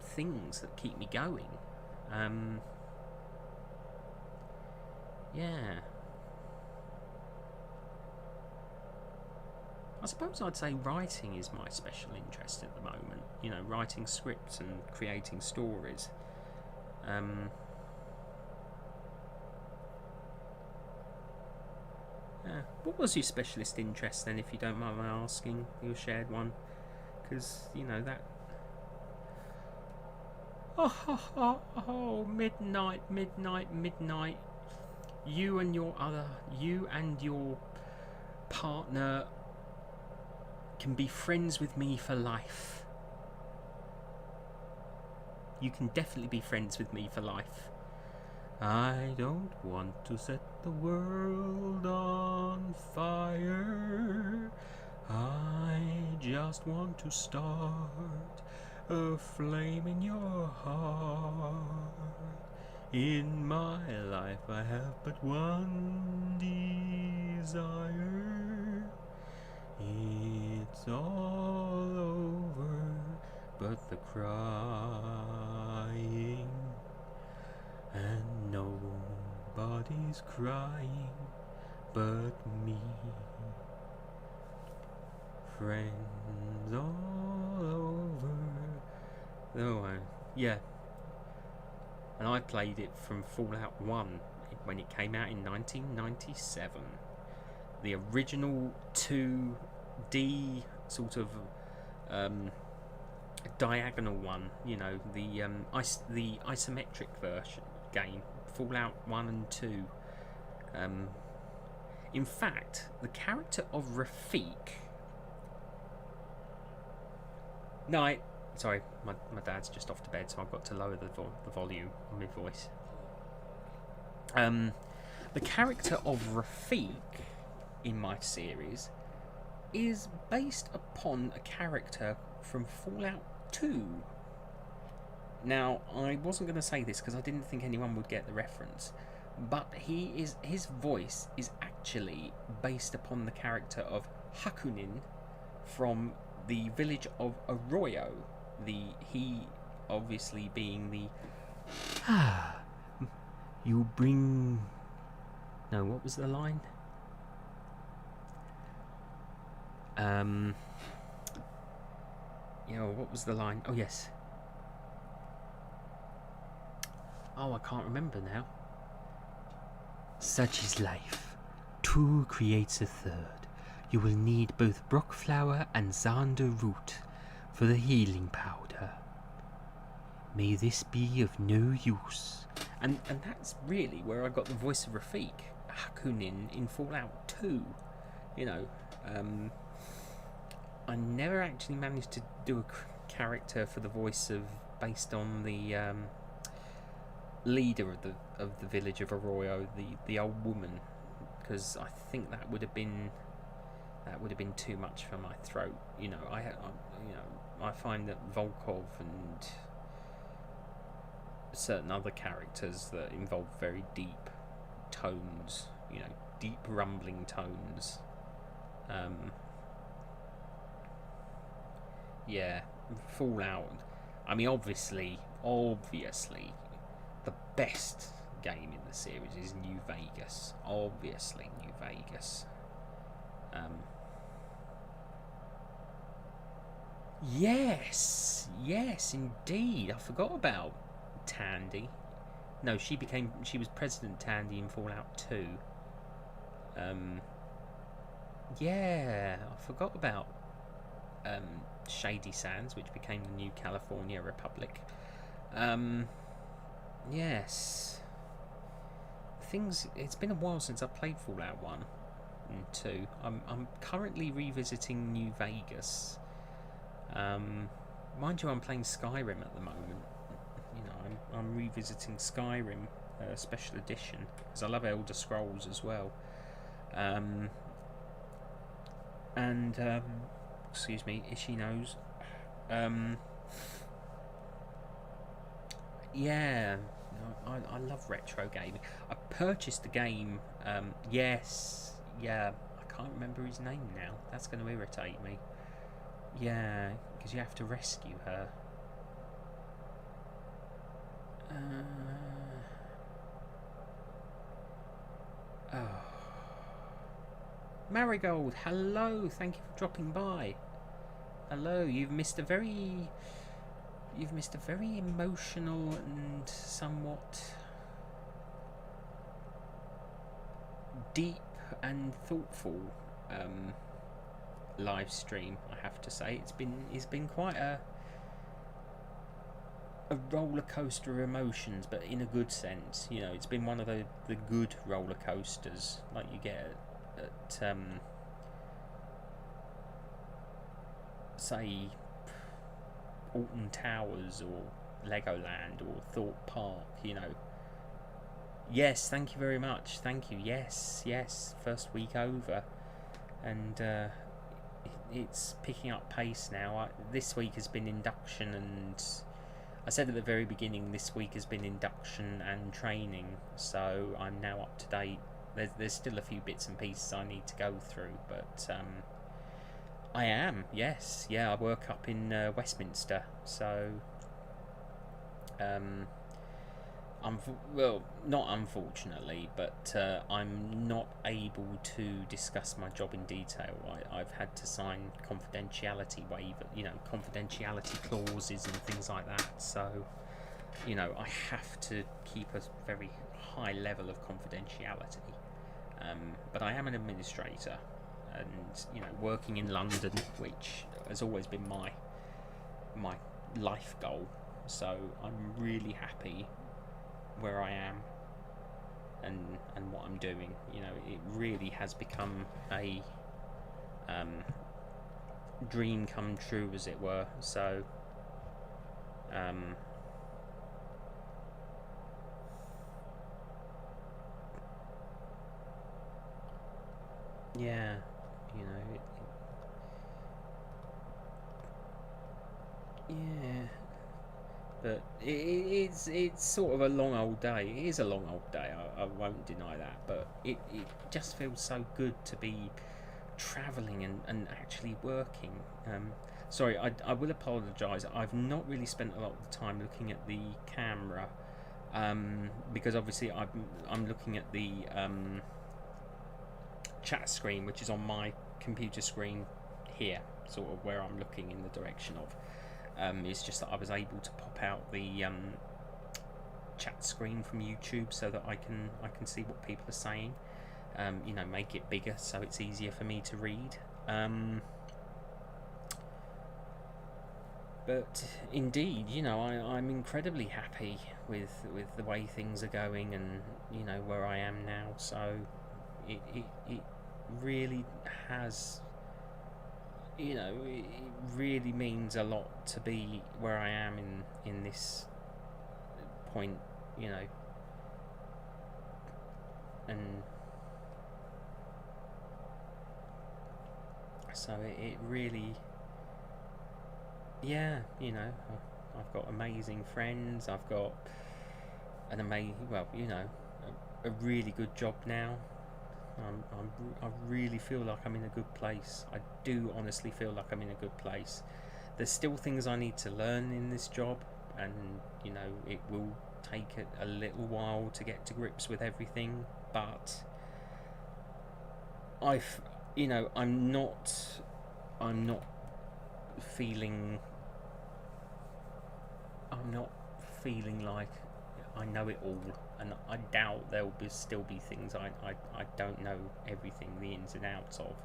things that keep me going. Yeah. I suppose I'd say writing is my special interest at the moment. Writing scripts and creating stories. What was your specialist interest then, if you don't mind my asking, your shared one? Because, that... Oh, midnight. You and your partner can be friends with me for life. You can definitely be friends with me for life. I don't want to set the world on fire. I just want to start a flame in your heart. In my life I have but one desire. It's all over but the crying, and nobody's crying but me. Friends all over. Yeah. And I played it from Fallout 1 when it came out in 1997. The original 2D sort of diagonal one, you know, the isometric version game, Fallout 1 and 2. In fact, the character of Rafik. No, sorry, my dad's just off to bed, so I've got to lower the volume on my voice. The character of Rafik in my series is based upon a character from Fallout 2. Now, I wasn't going to say this because I didn't think anyone would get the reference, but his voice is actually based upon the character of Hakunin from the village of Arroyo. He obviously being the you bring. No, what was the line? What was the line? Oh, yes. Oh, I can't remember now. Such is life. Two creates a third. You will need both Brock flower and Zander root for the healing powder. May this be of no use. And that's really where I got the voice of Rafik, Hakunin, in Fallout 2. You know, I never actually managed to do a character for the voice of based on the leader of the village of Arroyo, the old woman, because I think that would have been too much for my throat. I find that Volkov and certain other characters that involve very deep tones, deep rumbling tones. Fallout. I mean, obviously, the best game in the series is New Vegas. Obviously, New Vegas. Yes, indeed. I forgot about Tandy. No, she was President Tandy in Fallout 2. I forgot about Shady Sands, which became the new California Republic. Yes. It's been a while since I played Fallout 1 and 2. I'm currently revisiting New Vegas. Mind you, I'm playing Skyrim at the moment. I'm revisiting Skyrim Special Edition because I love Elder Scrolls as well. Excuse me, Ishi knows. I love retro gaming. I purchased the game. I can't remember his name now. That's going to irritate me. Yeah, because you have to rescue her. Marigold, hello, thank you for dropping by. Hello, you've missed a very emotional and somewhat deep and thoughtful live stream, I have to say. It's been quite a roller coaster of emotions, but in a good sense. It's been one of the good roller coasters like you get at say Alton Towers or Legoland or Thorpe Park. Yes, thank you very much. Thank you. Yes, yes. First week over, and it's picking up pace now. This week has been induction, and I said at the very beginning, this week has been induction and training, so I'm now up to date. There's still a few bits and pieces I need to go through, but I am. Yes, yeah. I work up in Westminster, so well, not unfortunately, but I'm not able to discuss my job in detail. I've had to sign confidentiality confidentiality clauses and things like that. So, I have to keep a very high level of confidentiality. But I am an administrator, and working in London, which has always been my life goal. So I'm really happy where I am and what I'm doing. It really has become a dream come true, as it were. So yeah, yeah. But it's sort of a long old day. It is a long old day. I won't deny that. But it just feels so good to be travelling and actually working. Sorry, I will apologise. I've not really spent a lot of the time looking at the camera, because obviously I'm looking at the chat screen, which is on my computer screen here, sort of where I'm looking in the direction of. It's just that I was able to pop out the chat screen from YouTube so that I can see what people are saying. Make it bigger so it's easier for me to read. But indeed, I'm incredibly happy with the way things are going and where I am now. So it really has. It really means a lot to be where I am in this point, and so it really, yeah, I've got amazing friends. I've got an a really good job now. I really feel like I'm in a good place. I do honestly feel like I'm in a good place. There's still things I need to learn in this job, and it will take a little while to get to grips with everything. But I'm not feeling like I know it all, and I doubt there will still be things I don't know everything, the ins and outs of,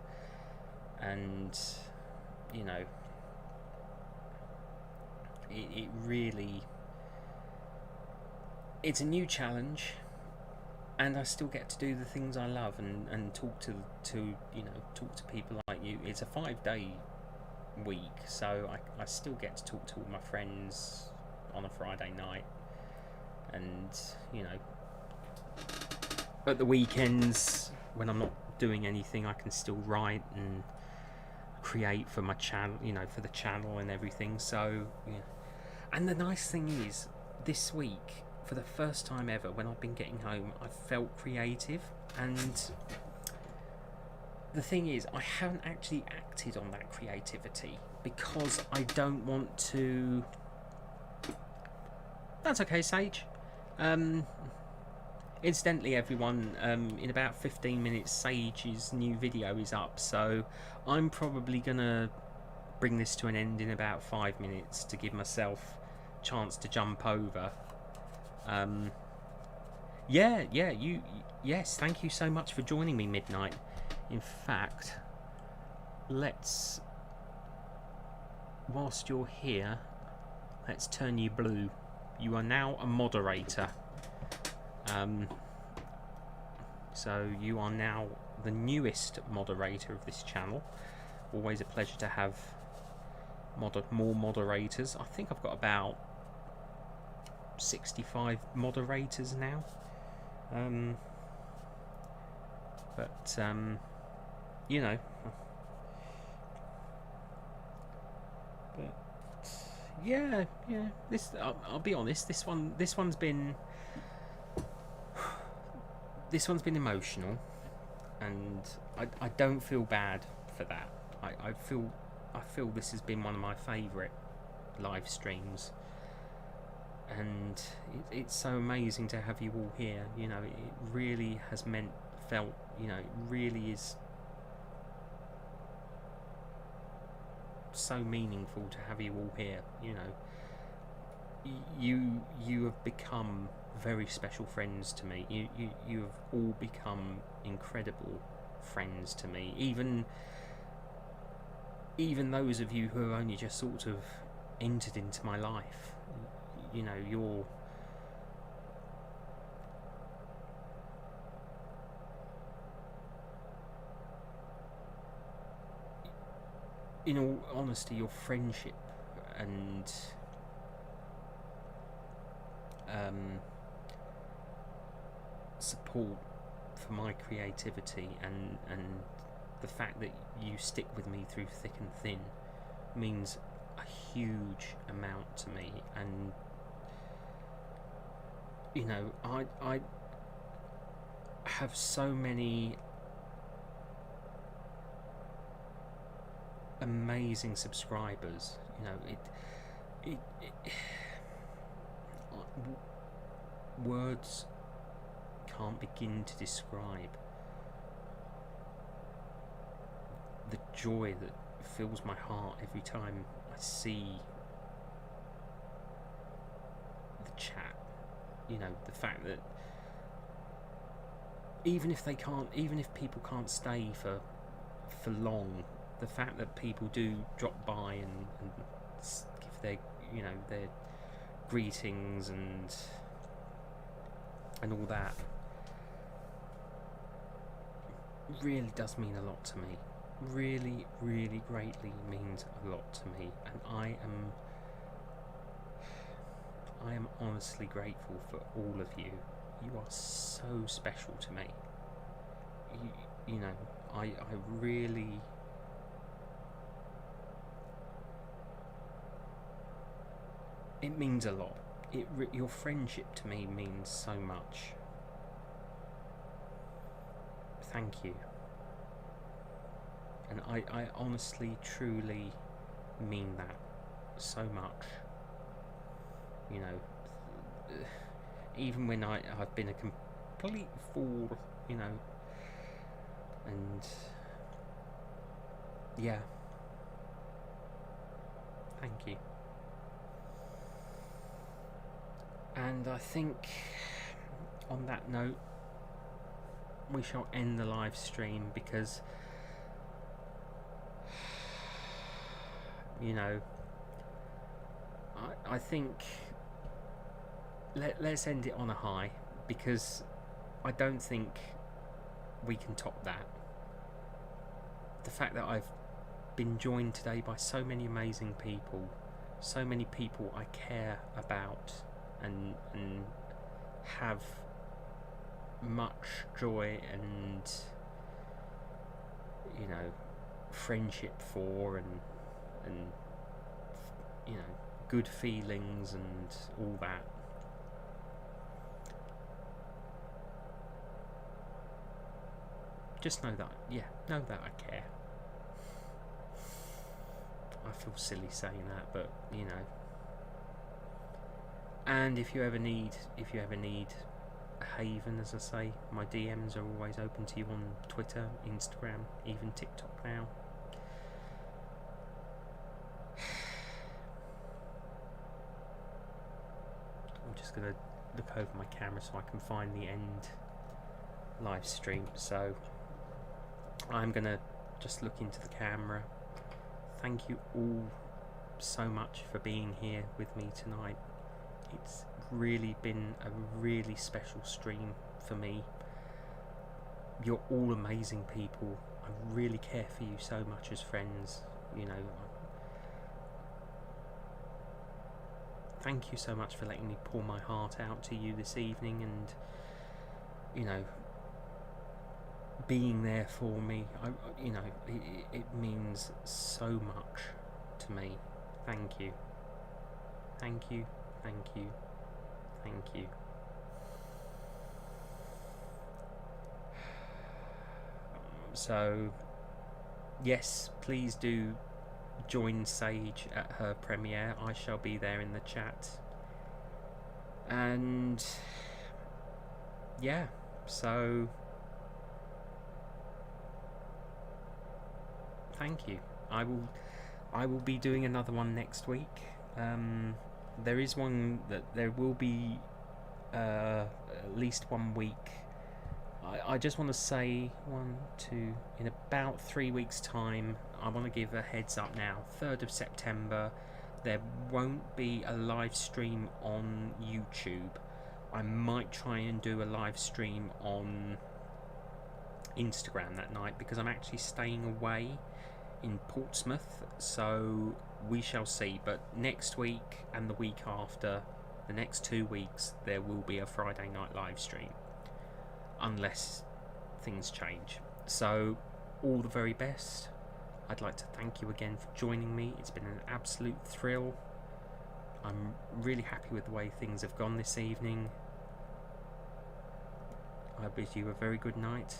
and it really, it's a new challenge, and I still get to do the things I love and talk to people like you. It's a 5-day week, so I still get to talk to all my friends on a Friday night. And at the weekends when I'm not doing anything, I can still write and create for my channel, for the channel and everything. So and the nice thing is, this week, for the first time ever, when I've been getting home, I felt creative. And the thing is, I haven't actually acted on that creativity because I don't want to. That's okay, Sage. Incidentally, everyone, in about 15 minutes Sage's new video is up, so I'm probably gonna bring this to an end in about 5 minutes to give myself a chance to jump over. Yes, thank you so much for joining me, Midnight. In fact, whilst you're here, let's turn you blue. You are now a moderator. So you are now the newest moderator of this channel. Always a pleasure to have more moderators. I think I've got about 65 moderators now. But you know, but yeah. This I'll be honest. This one's been emotional, and I don't feel bad for that. I feel this has been one of my favourite live streams, and it's so amazing to have you all here. You know, it really has felt. You know, it really is so meaningful to have you all here. You know, you have become very special friends to me. You have all become incredible friends to me. Even those of you who have only just sort of entered into my life. You know, you're in all honesty, your friendship and support for my creativity and the fact that you stick with me through thick and thin means a huge amount to me. And you know, I have so many amazing subscribers. You know, words can't begin to describe the joy that fills my heart every time I see the chat. You know, the fact that even if people can't stay for long, the fact that people do drop by and give their greetings and all that really does mean a lot to me. Really, really greatly means a lot to me, and I am honestly grateful for all of you. You are so special to me. You know, I really. It means a lot. Your friendship to me means so much. Thank you. And I honestly, truly mean that so much. You know, even when I've been a complete fool, you know, and yeah, thank you. And I think on that note, we shall end the live stream because, you know, I think let's end it on a high, because I don't think we can top that. The fact that I've been joined today by so many amazing people, so many people I care about and have much joy and, you know, friendship for, and you know, good feelings and all that. Just know that I care. I feel silly saying that, but you know. And if you ever need a haven, as I say, my DMs are always open to you on Twitter, Instagram, even TikTok now. I'm just going to look over my camera so I can find the end live stream. So I'm going to just look into the camera. Thank you all so much for being here with me tonight. It's really been a really special stream for me. You're all amazing people. I really care for you so much as friends. You know, thank you so much for letting me pour my heart out to you this evening, and you know, being there for me. You know, it means so much to me. Thank you. Thank you. Thank you. Thank you. So, yes, please do join Sage at her premiere. I shall be there in the chat. And yeah, so thank you. I will be doing another one next week. There is one that there will be at least 1 week. I just want to say in about 3 weeks' time, I want to give a heads up now. 3rd of September, there won't be a live stream on YouTube. I might try and do a live stream on Instagram that night because I'm actually staying away in Portsmouth, so we shall see. But next week and the week after, the next 2 weeks, there will be a Friday night live stream, unless things change. So all the very best. I'd like to thank you again for joining me. It's been an absolute thrill. I'm really happy with the way things have gone this evening. I bid you a very good night.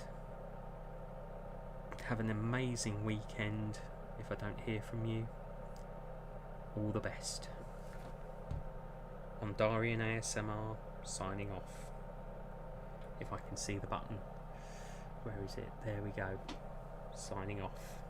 Have an amazing weekend if I don't hear from you. All the best. ONDARIAN ASMR signing off. If I can see the button. Where is it? There we go. Signing off.